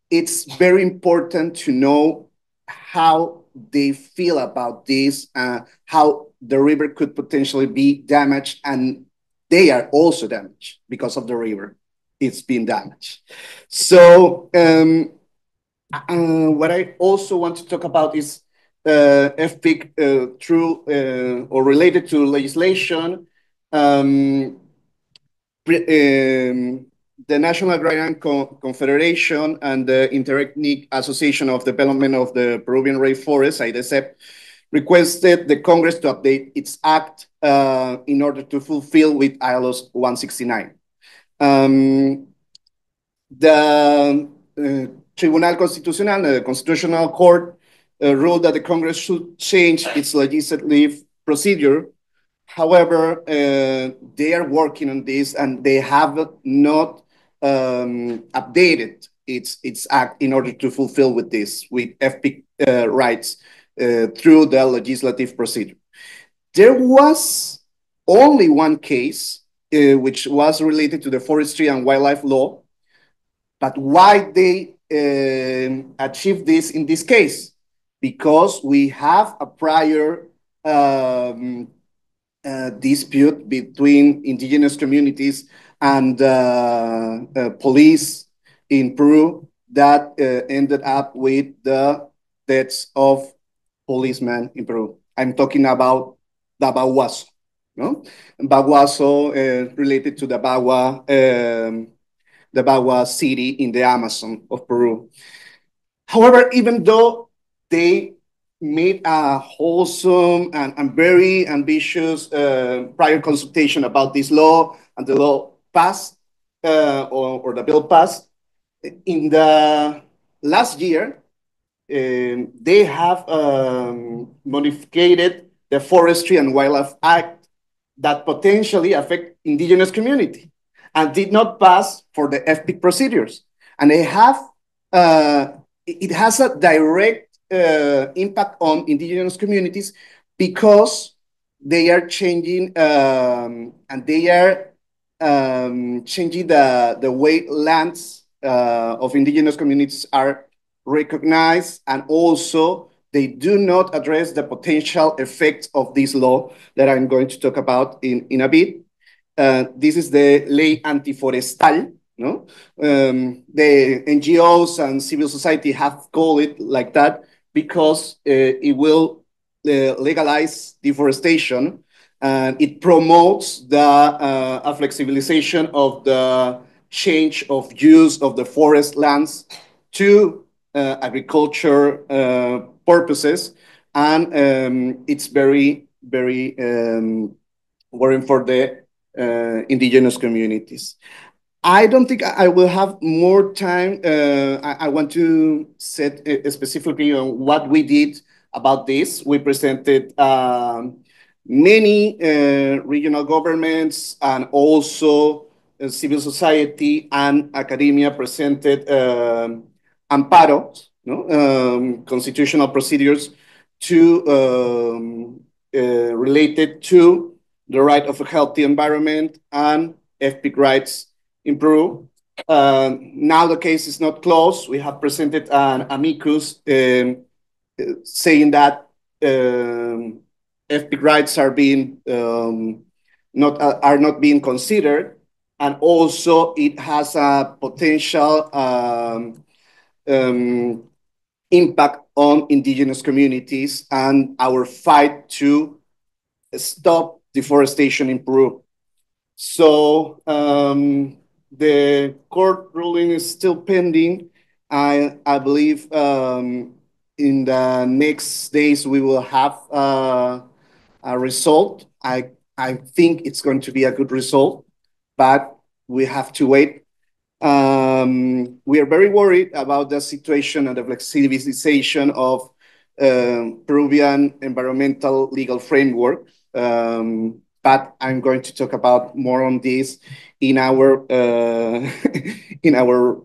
it's very important to know how they feel about this, how the river could potentially be damaged, and they are also damaged because of the river. It's been damaged. So what I also want to talk about is FPIC through or related to legislation. The National Agrarian Confederation and the Interethnic Association of Development of the Peruvian Rainforest, IDESEP, requested the Congress to update its act in order to fulfill with ILO 169. The Tribunal Constitucional, the Constitutional Court, ruled that the Congress should change its legislative procedure. However, they are working on this, and they have not updated its act in order to fulfill with FPIC rights through the legislative procedure. There was only one case which was related to the forestry and wildlife law. But why they achieved this in this case? Because we have a prior dispute between indigenous communities and police in Peru that ended up with the deaths of policemen in Peru. I'm talking about the Baguaso, no? Baguaso related to the Bagua city in the Amazon of Peru. However, even though they made a wholesome and very ambitious prior consultation about this law, and the law passed, or the bill passed, in the last year, they have modified the Forestry and Wildlife Act that potentially affect indigenous community and did not pass for the FPIC procedures. And it has a direct impact on indigenous communities because they are changing and they are changing the way lands of indigenous communities are recognized, and also they do not address the potential effects of this law that I'm going to talk about in a bit. This is the Ley Antiforestal. No? The NGOs and civil society have called it like that because it will legalize deforestation, and it promotes the flexibilization of the change of use of the forest lands to agriculture purposes, and it's very, very worrying for the indigenous communities. I don't think I will have more time. I want to set specifically on what we did about this. We presented many regional governments, and also civil society and academia presented amparos, no? Constitutional procedures to related to the right of a healthy environment and FPIC rights improve. Now the case is not closed. We have presented an amicus saying that FPIC rights are being not being considered, and also it has a potential impact on indigenous communities, and our fight to stop deforestation in Peru. So the court ruling is still pending. I believe in the next days we will have a result. I think it's going to be a good result, but we have to wait. We are very worried about the situation and the flexibilization of Peruvian environmental legal framework. But I'm going to talk about more on this in our in our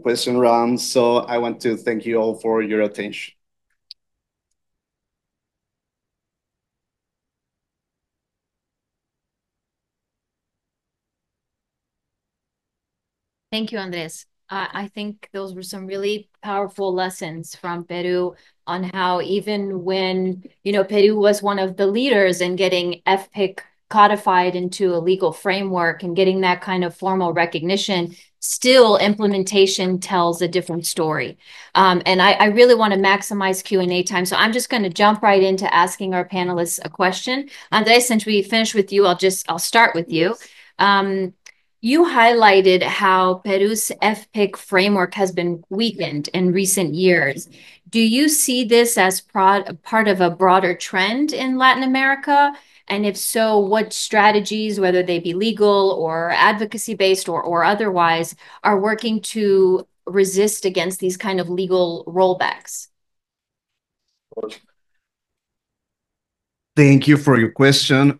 question round. So I want to thank you all for your attention. Thank you, Andres. I think those were some really powerful lessons from Peru on how even when, Peru was one of the leaders in getting FPIC codified into a legal framework and getting that kind of formal recognition, still implementation tells a different story. And I really want to maximize Q&A time. So I'm just going to jump right into asking our panelists a question. Andres, since we finished with you, I'll start with you. You highlighted how Peru's FPIC framework has been weakened in recent years. Do you see this as part of a broader trend in Latin America? And if so, what strategies, whether they be legal or advocacy-based or otherwise, are working to resist against these kind of legal rollbacks? Thank you for your question.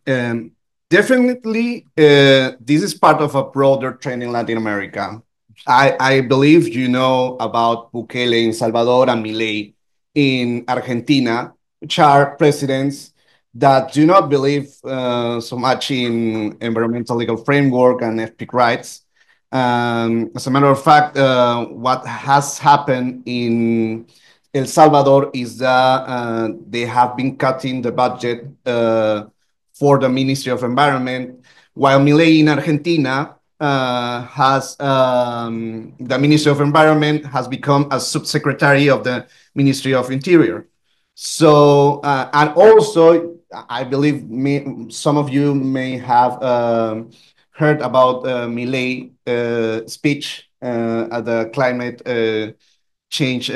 Definitely, this is part of a broader trend in Latin America. I believe you know about Bukele in Salvador and Milei in Argentina, which are presidents that do not believe so much in environmental legal framework and FPIC rights. As a matter of fact, what has happened in El Salvador is that they have been cutting the budget for the Ministry of Environment, while Milei in Argentina has the Ministry of Environment has become a subsecretary of the Ministry of Interior. So, and also, I believe some of you may have heard about Milei speech at the climate change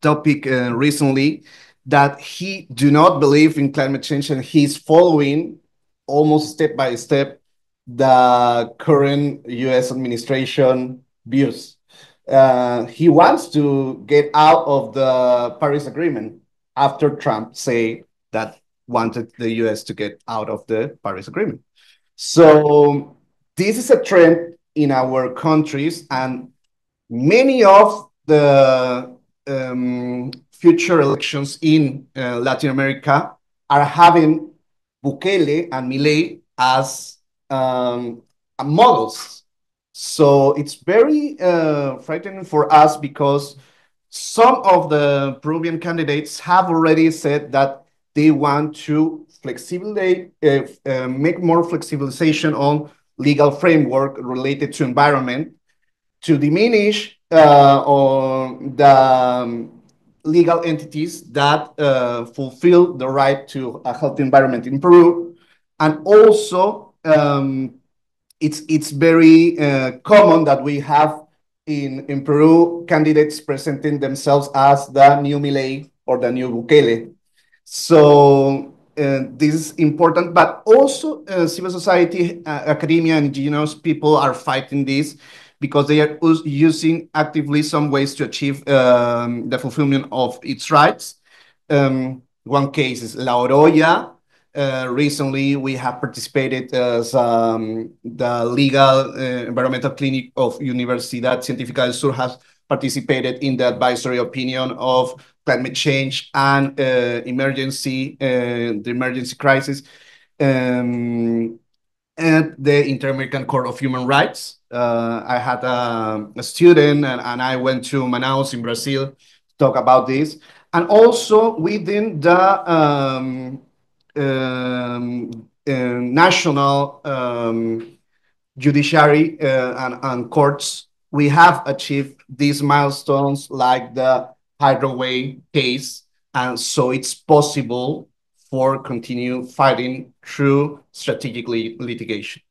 topic recently, that he do not believe in climate change, and he's following almost step by step the current US administration views. He wants to get out of the Paris Agreement after Trump say that wanted the US to get out of the Paris Agreement. So this is a trend in our countries, and many of the future elections in Latin America are having Bukele and Milei as models So it's very frightening for us because some of the Peruvian candidates have already said that they want to make more flexibilization on legal framework related to environment to diminish on the legal entities that fulfill the right to a healthy environment in Peru. And also, it's very common that we have in Peru candidates presenting themselves as the new Milei or the new Bukele. So this is important, but also civil society, academia, and indigenous people are fighting this because they are using actively some ways to achieve the fulfillment of its rights. One case is La Oroya. Recently, we have participated as the legal environmental clinic of Universidad Científica del Sur has participated in the advisory opinion of climate change and the emergency crisis, and the Inter-American Court of Human Rights. I had a student, and I went to Manaus in Brazil to talk about this. And also within the national judiciary and courts, we have achieved these milestones like the Hydroway case. And so it's possible for continue fighting through strategic litigation.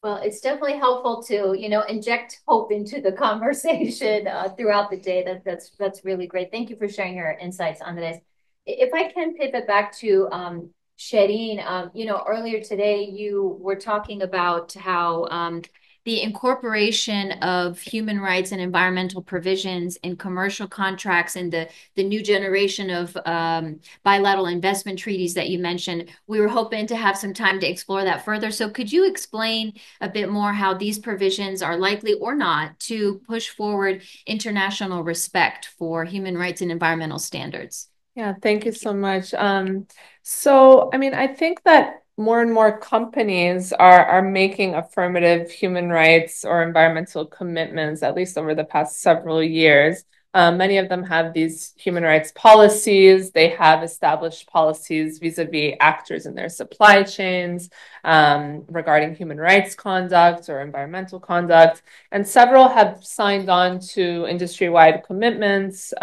Well, it's definitely helpful to, inject hope into the conversation throughout the day. That's really great. Thank you for sharing your insights, Andres. If I can pivot back to Shireen, earlier today you were talking about how the incorporation of human rights and environmental provisions in commercial contracts and the new generation of bilateral investment treaties that you mentioned, we were hoping to have some time to explore that further. So could you explain a bit more how these provisions are likely or not to push forward international respect for human rights and environmental standards? Yeah, thank you so much. So, I mean, I think that more and more companies are making affirmative human rights or environmental commitments, at least over the past several years. Many of them have these human rights policies. They have established policies vis-a-vis actors in their supply chains regarding human rights conduct or environmental conduct. And several have signed on to industry-wide commitments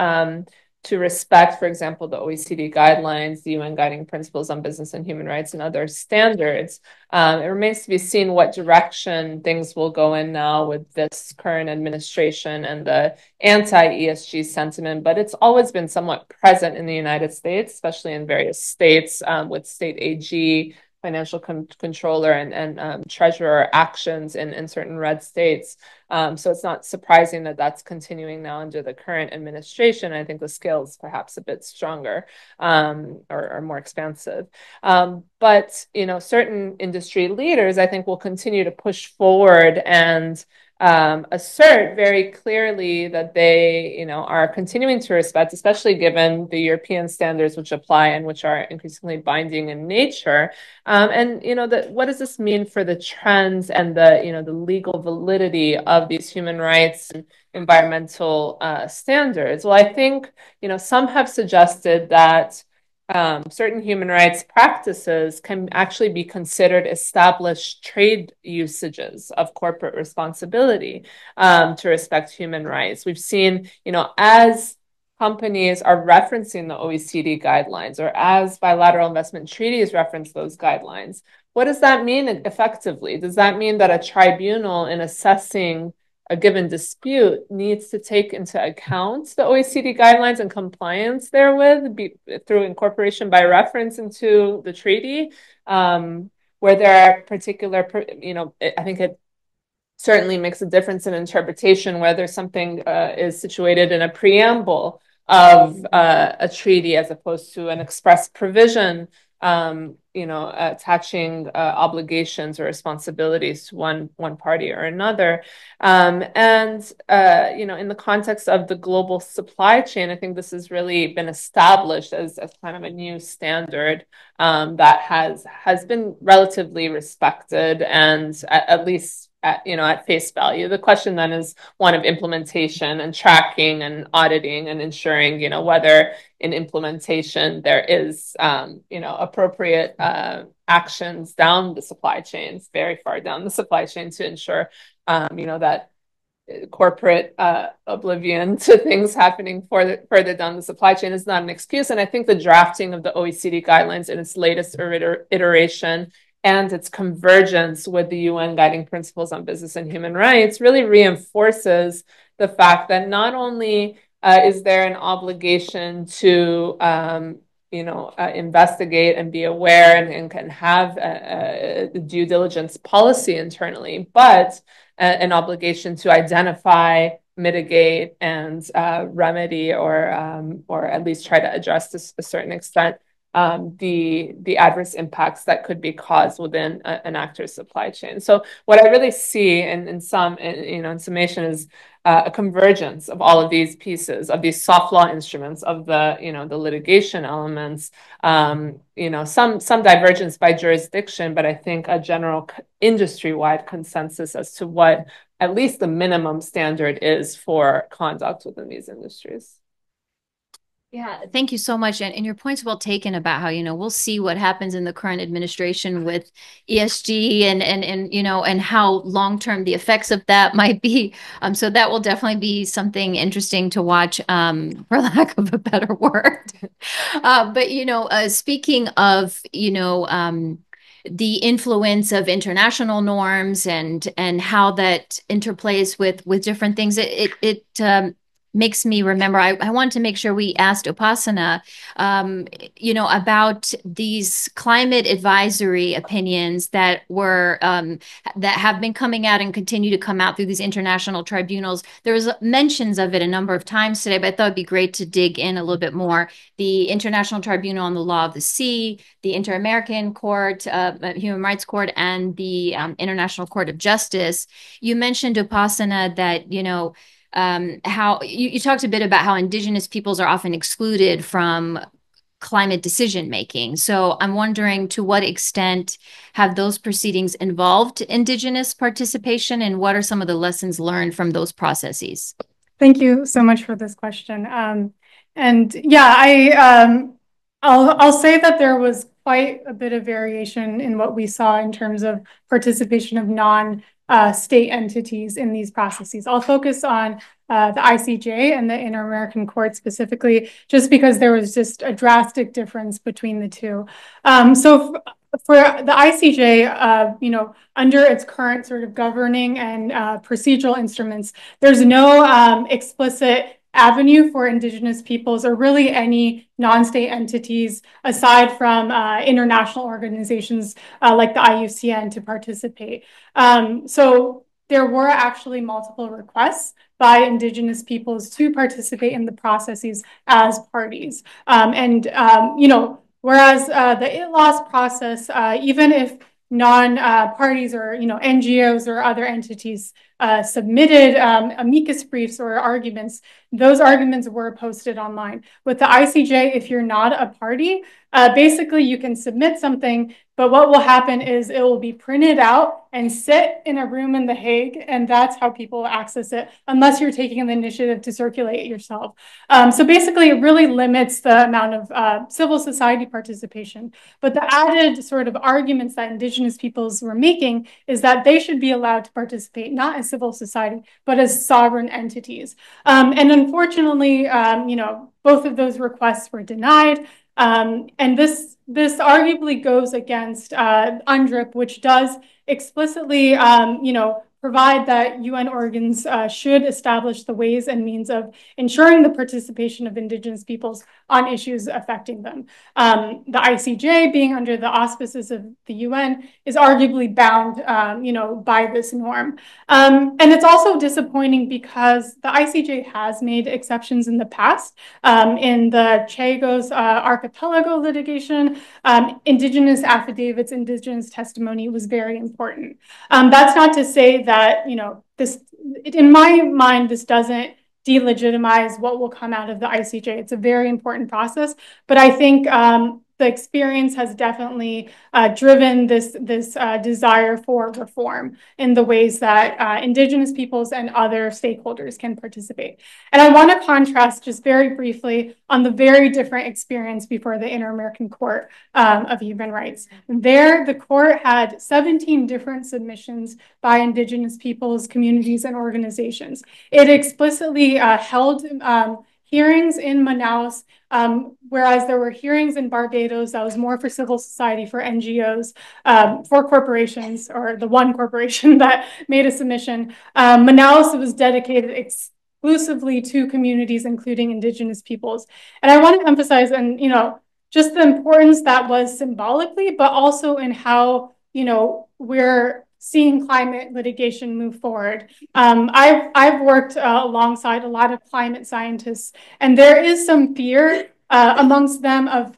to respect, for example, the OECD guidelines, the UN guiding principles on business and human rights, and other standards. It remains to be seen what direction things will go in now with this current administration and the anti-ESG sentiment, but it's always been somewhat present in the United States, especially in various states with state AG, financial controller, and treasurer actions in certain red states. So it's not surprising that that's continuing now under the current administration. I think the scale is perhaps a bit stronger or more expansive. But, certain industry leaders, I think, will continue to push forward and assert very clearly that they, are continuing to respect, especially given the European standards which apply and which are increasingly binding in nature. And what does this mean for the trends and the legal validity of these human rights and environmental standards? Well, I think some have suggested that certain human rights practices can actually be considered established trade usages of corporate responsibility to respect human rights. We've seen, as companies are referencing the OECD guidelines or as bilateral investment treaties reference those guidelines, what does that mean effectively? Does that mean that a tribunal in assessing a given dispute needs to take into account the OECD guidelines and compliance therewith through incorporation by reference into the treaty, where there are particular, I think it certainly makes a difference in interpretation whether something is situated in a preamble of a treaty as opposed to an express provision attaching obligations or responsibilities to one party or another. In the context of the global supply chain, I think this has really been established as kind of a new standard that has been relatively respected and at least at face value. The question then is one of implementation and tracking and auditing and ensuring, whether in implementation there is, appropriate actions down the supply chains, very far down the supply chain, to ensure, that corporate oblivion to things happening further down the supply chain is not an excuse. And I think the drafting of the OECD guidelines in its latest iteration and its convergence with the UN guiding principles on business and human rights really reinforces the fact that not only is there an obligation to investigate and be aware and can have a due diligence policy internally, but an obligation to identify, mitigate, and remedy, or at least try to address to a certain extent the adverse impacts that could be caused within an actor's supply chain. So what I really see in summation is a convergence of all of these pieces, of these soft law instruments, of the litigation elements, some divergence by jurisdiction, but I think a general industry-wide consensus as to what at least the minimum standard is for conduct within these industries. Yeah, thank you so much. And your point's well taken about how, we'll see what happens in the current administration with ESG and how long-term the effects of that might be. So that will definitely be something interesting to watch, for lack of a better word. But, speaking of, the influence of international norms and how that interplays with different things, it makes me remember, I want to make sure we asked Upasana, about these climate advisory opinions that have been coming out and continue to come out through these international tribunals. There was mentions of it a number of times today, but I thought it'd be great to dig in a little bit more. The International Tribunal on the Law of the Sea, the Inter-American Court, Human Rights Court, and the International Court of Justice. You mentioned, Upasana, that, how you talked a bit about how Indigenous peoples are often excluded from climate decision making. So I'm wondering, to what extent have those proceedings involved Indigenous participation, and what are some of the lessons learned from those processes? Thank you so much for this question. And yeah, I'll say that there was quite a bit of variation in what we saw in terms of participation of non-state entities in these processes. I'll focus on the ICJ and the Inter-American Court specifically, just because there was just a drastic difference between the two. So for the ICJ, under its current sort of governing and procedural instruments, there's no explicit avenue for Indigenous peoples or really any non-state entities aside from international organizations like the IUCN to participate. So there were actually multiple requests by Indigenous peoples to participate in the processes as parties. Whereas the ITLAS process, even if non-parties or NGOs or other entities submitted amicus briefs or arguments, those arguments were posted online. With the ICJ, if you're not a party, basically you can submit something, but what will happen is it will be printed out and sit in a room in The Hague, and that's how people access it, unless you're taking the initiative to circulate it yourself. So basically, it really limits the amount of civil society participation. But the added sort of arguments that Indigenous peoples were making is that they should be allowed to participate, not as civil society, but as sovereign entities. And unfortunately, both of those requests were denied. And this arguably goes against UNDRIP, which does explicitly, provide that UN organs should establish the ways and means of ensuring the participation of Indigenous peoples on issues affecting them. The ICJ, being under the auspices of the UN, is arguably bound, by this norm. And it's also disappointing because the ICJ has made exceptions in the past. In the Chagos archipelago litigation, Indigenous affidavits, Indigenous testimony was very important. That's not to say that, in my mind, this doesn't delegitimize what will come out of the ICJ. It's a very important process, but I think the experience has definitely driven this desire for reform in the ways that Indigenous peoples and other stakeholders can participate. And I want to contrast just very briefly on the very different experience before the Inter-American Court of Human Rights. There, the court had 17 different submissions by Indigenous peoples, communities, and organizations. It explicitly held hearings in Manaus, whereas there were hearings in Barbados that was more for civil society, for NGOs, for corporations, or the one corporation that made a submission. Manaus was dedicated exclusively to communities, including Indigenous peoples. And I want to emphasize, and just the importance that was symbolically, but also in how we're seeing climate litigation move forward. I've worked alongside a lot of climate scientists, and there is some fear amongst them of,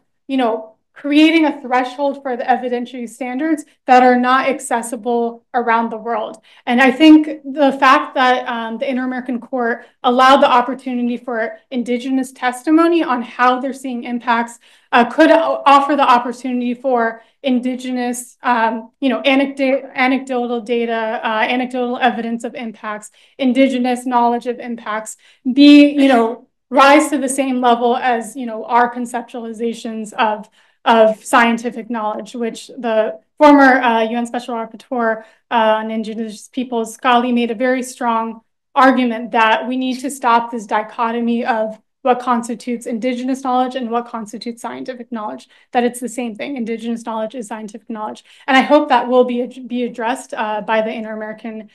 creating a threshold for the evidentiary standards that are not accessible around the world. And I think the fact that the Inter-American Court allowed the opportunity for Indigenous testimony on how they're seeing impacts could offer the opportunity for Indigenous, anecdotal data, anecdotal evidence of impacts, Indigenous knowledge of impacts, rise to the same level as, our conceptualizations of scientific knowledge, which the former UN Special Rapporteur on Indigenous Peoples, Scali, made a very strong argument that we need to stop this dichotomy of what constitutes Indigenous knowledge and what constitutes scientific knowledge, that it's the same thing. Indigenous knowledge is scientific knowledge. And I hope that will be addressed by the Inter-American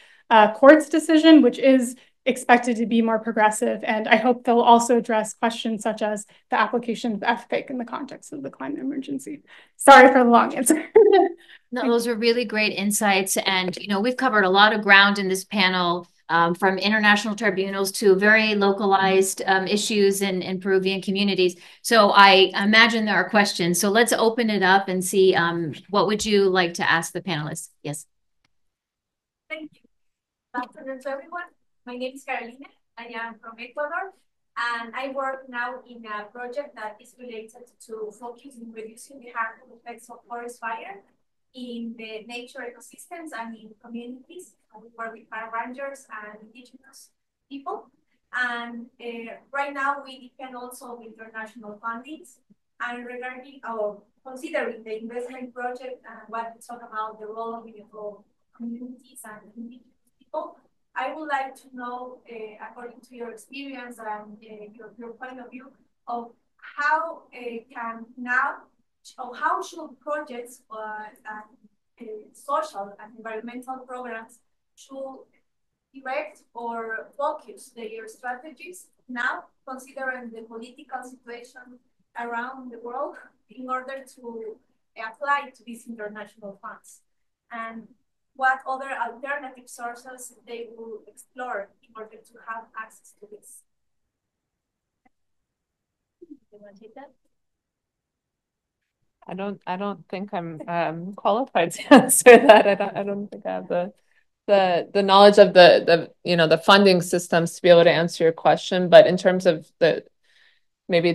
Court's decision, which is expected to be more progressive. And I hope they'll also address questions such as the application of FPIC in the context of the climate emergency. Sorry for the long answer. No, those are really great insights. And, we've covered a lot of ground in this panel, from international tribunals to very localized issues in Peruvian communities. So I imagine there are questions. So let's open it up and see, what would you like to ask the panelists? Yes. Thank you. Good afternoon to everyone. My name is Carolina. I am from Ecuador, and I work now in a project that is related to focus in reducing the harmful effects of forest fire in the nature ecosystems and in communities. We work with park rangers and Indigenous people. And right now we depend also on international fundings. And regarding considering the investment project and what we talk about the role of communities and Indigenous people, I would like to know, according to your experience and your point of view, of how can now, or how should projects and social and environmental programs should direct or focus their strategies now, considering the political situation around the world, in order to apply to these international funds, and what other alternative sources they will explore in order to have access to this. You want to take that? I don't think I'm qualified to answer that. I don't think I have the knowledge of the funding systems to be able to answer your question. But in terms of maybe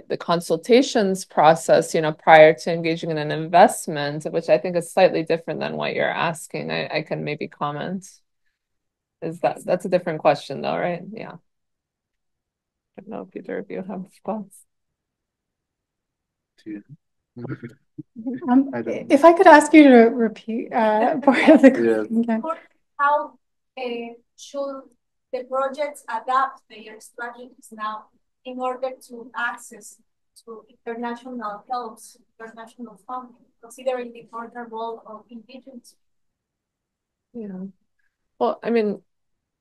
the consultations process, prior to engaging in an investment, which I think is slightly different than what you're asking, I can maybe comment. That's a different question though, right? Yeah. I don't know if either of you have thoughts. If I could ask you to repeat part of the question again. How should the projects adapt their strategies now in order to access to international help, international funding, considering the important role of Indigenous? Yeah. Well, I mean,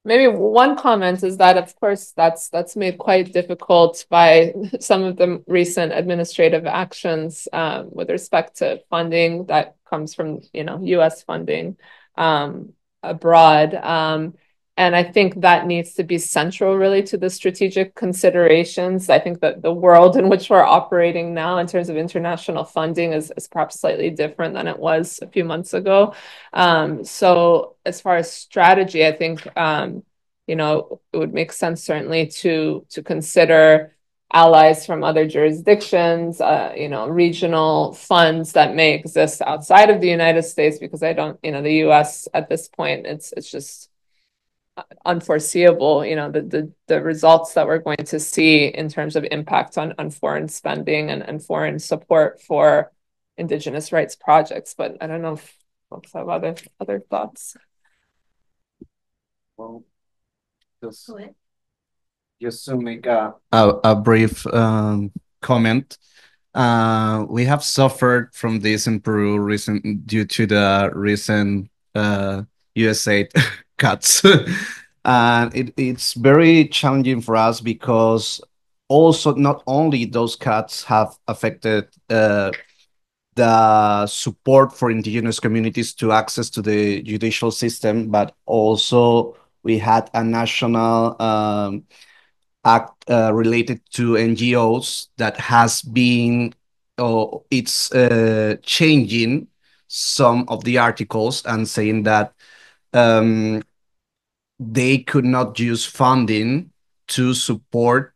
maybe one comment is that, of course, that's made quite difficult by some of the recent administrative actions with respect to funding that comes from, U.S. funding abroad. And I think that needs to be central really to the strategic considerations. I think that the world in which we're operating now in terms of international funding is perhaps slightly different than it was a few months ago. So as far as strategy, I think, it would make sense certainly to consider allies from other jurisdictions, regional funds that may exist outside of the United States, because I don't, the US at this point, it's just unforeseeable, the results that we're going to see in terms of impact on foreign spending and foreign support for Indigenous rights projects. But I don't know if folks have other thoughts. Well, just to make a brief comment. We have suffered from this in Peru due to the recent USAID cuts. And it's very challenging for us because also not only those cuts have affected the support for indigenous communities to access to the judicial system, but also we had a national act related to NGOs that has been, it's changing some of the articles and saying that they could not use funding to support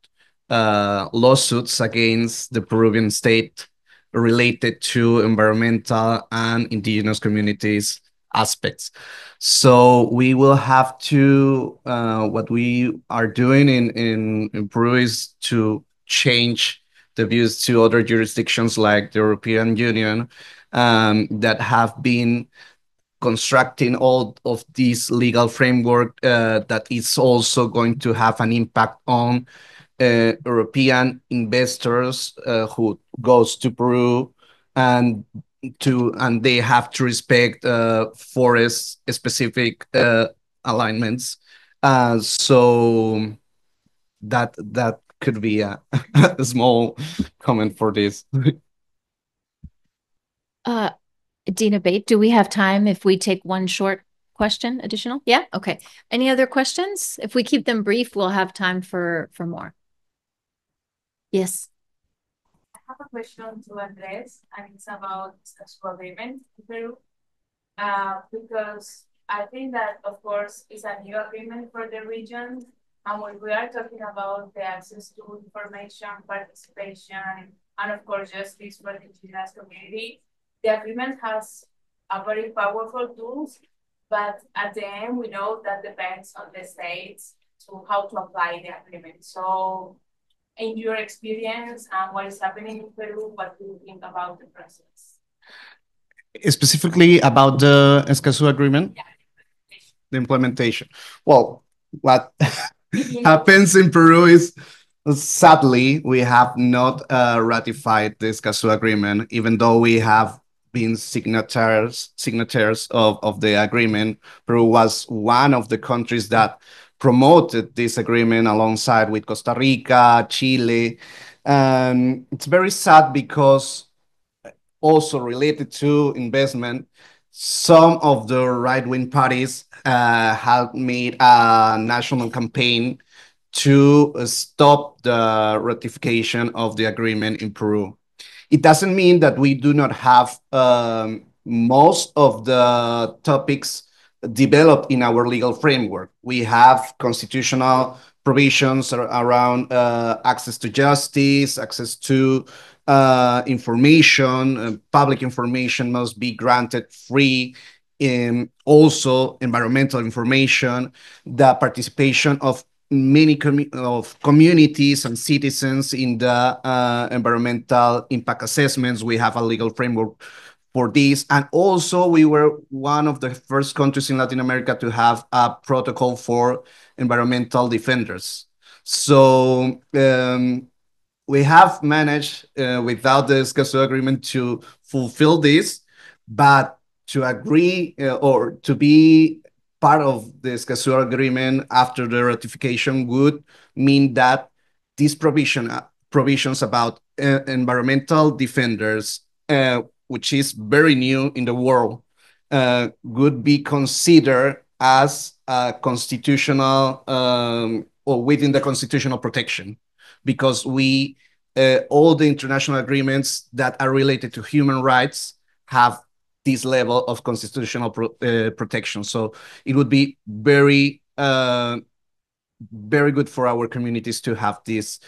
lawsuits against the Peruvian state related to environmental and indigenous communities aspects. So we will have to, what we are doing in Peru is to change the views to other jurisdictions like the European Union that have been constructing all of this legal framework that is also going to have an impact on European investors who goes to Peru and they have to respect forest specific alignments. So that could be a, a small comment for this. Dina Bate, do we have time if we take one short question additional? Yeah, okay. Any other questions? If we keep them brief, we'll have time for more. Yes. I have a question to address, and it's about sexual agreement in Peru. Because I think that, of course, it's a new agreement for the region. And when we are talking about the access to information, participation, and of course, justice for the indigenous community, the agreement has a very powerful tools, but at the end, we know that depends on the states to how to apply the agreement. So in your experience and what is happening in Peru, what do you think about the process? Specifically about the Escazú agreement? Yeah. The implementation. Well, what happens in Peru is, sadly, we have not ratified the Escazú agreement, even though we have been signatories of the agreement. Peru was one of the countries that promoted this agreement alongside with Costa Rica, Chile. And it's very sad because also related to investment, some of the right-wing parties have made a national campaign to stop the ratification of the agreement in Peru. It doesn't mean that we do not have most of the topics developed in our legal framework. We have constitutional provisions around access to justice, access to information, public information must be granted free. Also environmental information, the participation of many communities and citizens in the environmental impact assessments. We have a legal framework for this. And also we were one of the first countries in Latin America to have a protocol for environmental defenders. So we have managed without the Escazú agreement to fulfill this, but to agree or to be part of the Escazú agreement after the ratification would mean that these provisions about environmental defenders, which is very new in the world, would be considered as a constitutional or within the constitutional protection, because we all the international agreements that are related to human rights have this level of constitutional protection. So it would be very very good for our communities to have this.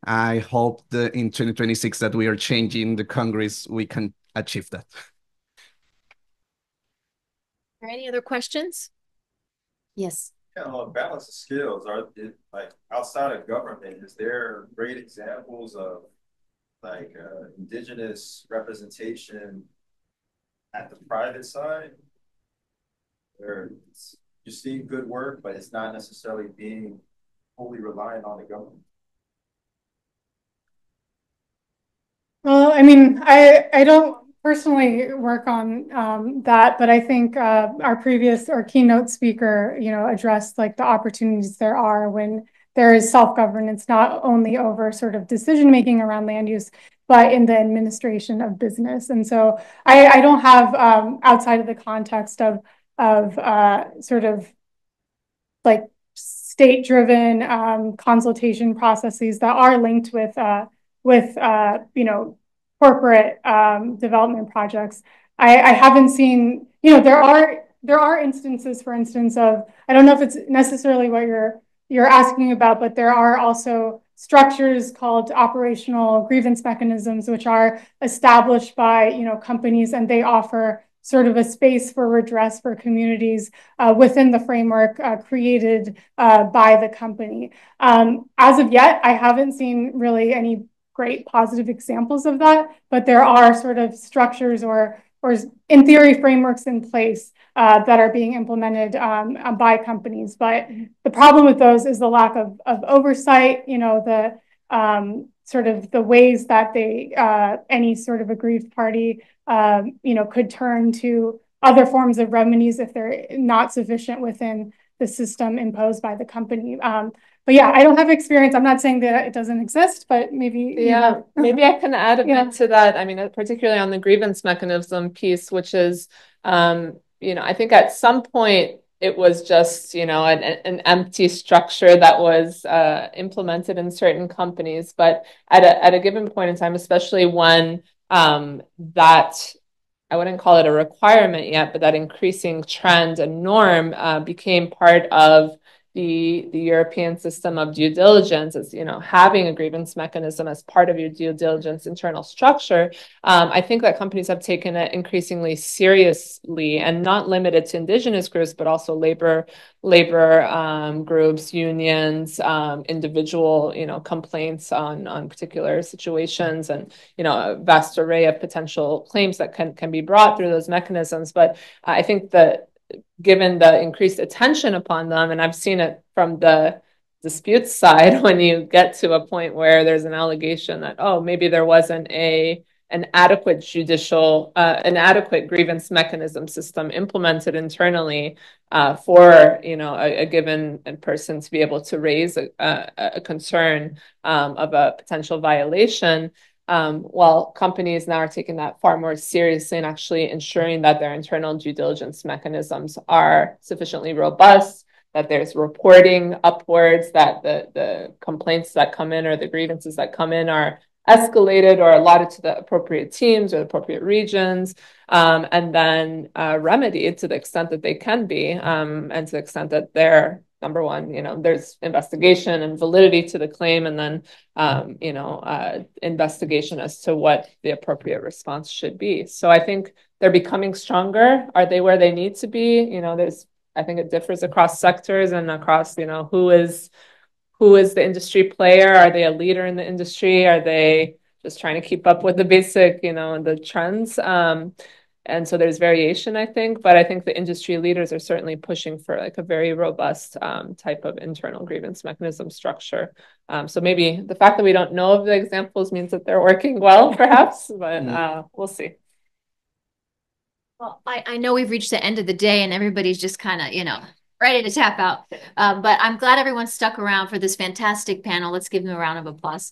I hope that in 2026 that we are changing the Congress, we can achieve that. Are any other questions? Yes. Yeah, balance of skills. Like outside of government, is there great examples of like indigenous representation at the private side, where you're seeing good work, but it's not necessarily being fully reliant on the government? Well, I mean, I don't personally work on that, but I think our previous or keynote speaker, addressed like the opportunities there are when there is self-governance, not only over sort of decision-making around land use, but in the administration of business. And so I don't have outside of the context of sort of like state-driven consultation processes that are linked with corporate development projects. I haven't seen, there are instances, for instance, of, I don't know if it's necessarily what you're asking about, but there are also structures called operational grievance mechanisms, which are established by companies, and they offer sort of a space for redress for communities within the framework created by the company. As of yet, I haven't seen really any great positive examples of that, but there are sort of structures or in theory frameworks in place that are being implemented by companies. But the problem with those is the lack of oversight, the sort of the ways that they any sort of aggrieved party could turn to other forms of remedies if they're not sufficient within the system imposed by the company. But yeah, I don't have experience. I'm not saying that it doesn't exist, but maybe. Yeah, maybe I can add a bit to that. I mean, particularly on the grievance mechanism piece, which is, I think at some point it was just, an empty structure that was implemented in certain companies. But at a given point in time, especially when that, I wouldn't call it a requirement yet, but that increasing trend and norm became part of the European system of due diligence, as having a grievance mechanism as part of your due diligence internal structure. I think that companies have taken it increasingly seriously, and not limited to indigenous groups, but also labor groups, unions, individual complaints on particular situations, and a vast array of potential claims that can be brought through those mechanisms. But I think that given the increased attention upon them, and I've seen it from the disputes side, when you get to a point where there's an allegation that, oh, maybe there wasn't an adequate grievance mechanism system implemented internally for a given person to be able to raise a concern of a potential violation. While companies now are taking that far more seriously and actually ensuring that their internal due diligence mechanisms are sufficiently robust, that there's reporting upwards, that the complaints that come in or the grievances that come in are escalated or allotted to the appropriate teams or the appropriate regions, and then remedied to the extent that they can be, and to the extent that they're, number one, there's investigation and validity to the claim, and then, investigation as to what the appropriate response should be. So I think they're becoming stronger. Are they where they need to be? I think it differs across sectors and across, who is the industry player? Are they a leader in the industry? Are they just trying to keep up with the basic, the trends? And so there's variation, I think, but I think the industry leaders are certainly pushing for like a very robust type of internal grievance mechanism structure. So maybe the fact that we don't know of the examples means that they're working well, perhaps, but we'll see. Well, I know we've reached the end of the day and everybody's just kind of, ready to tap out. But I'm glad everyone stuck around for this fantastic panel. Let's give them a round of applause.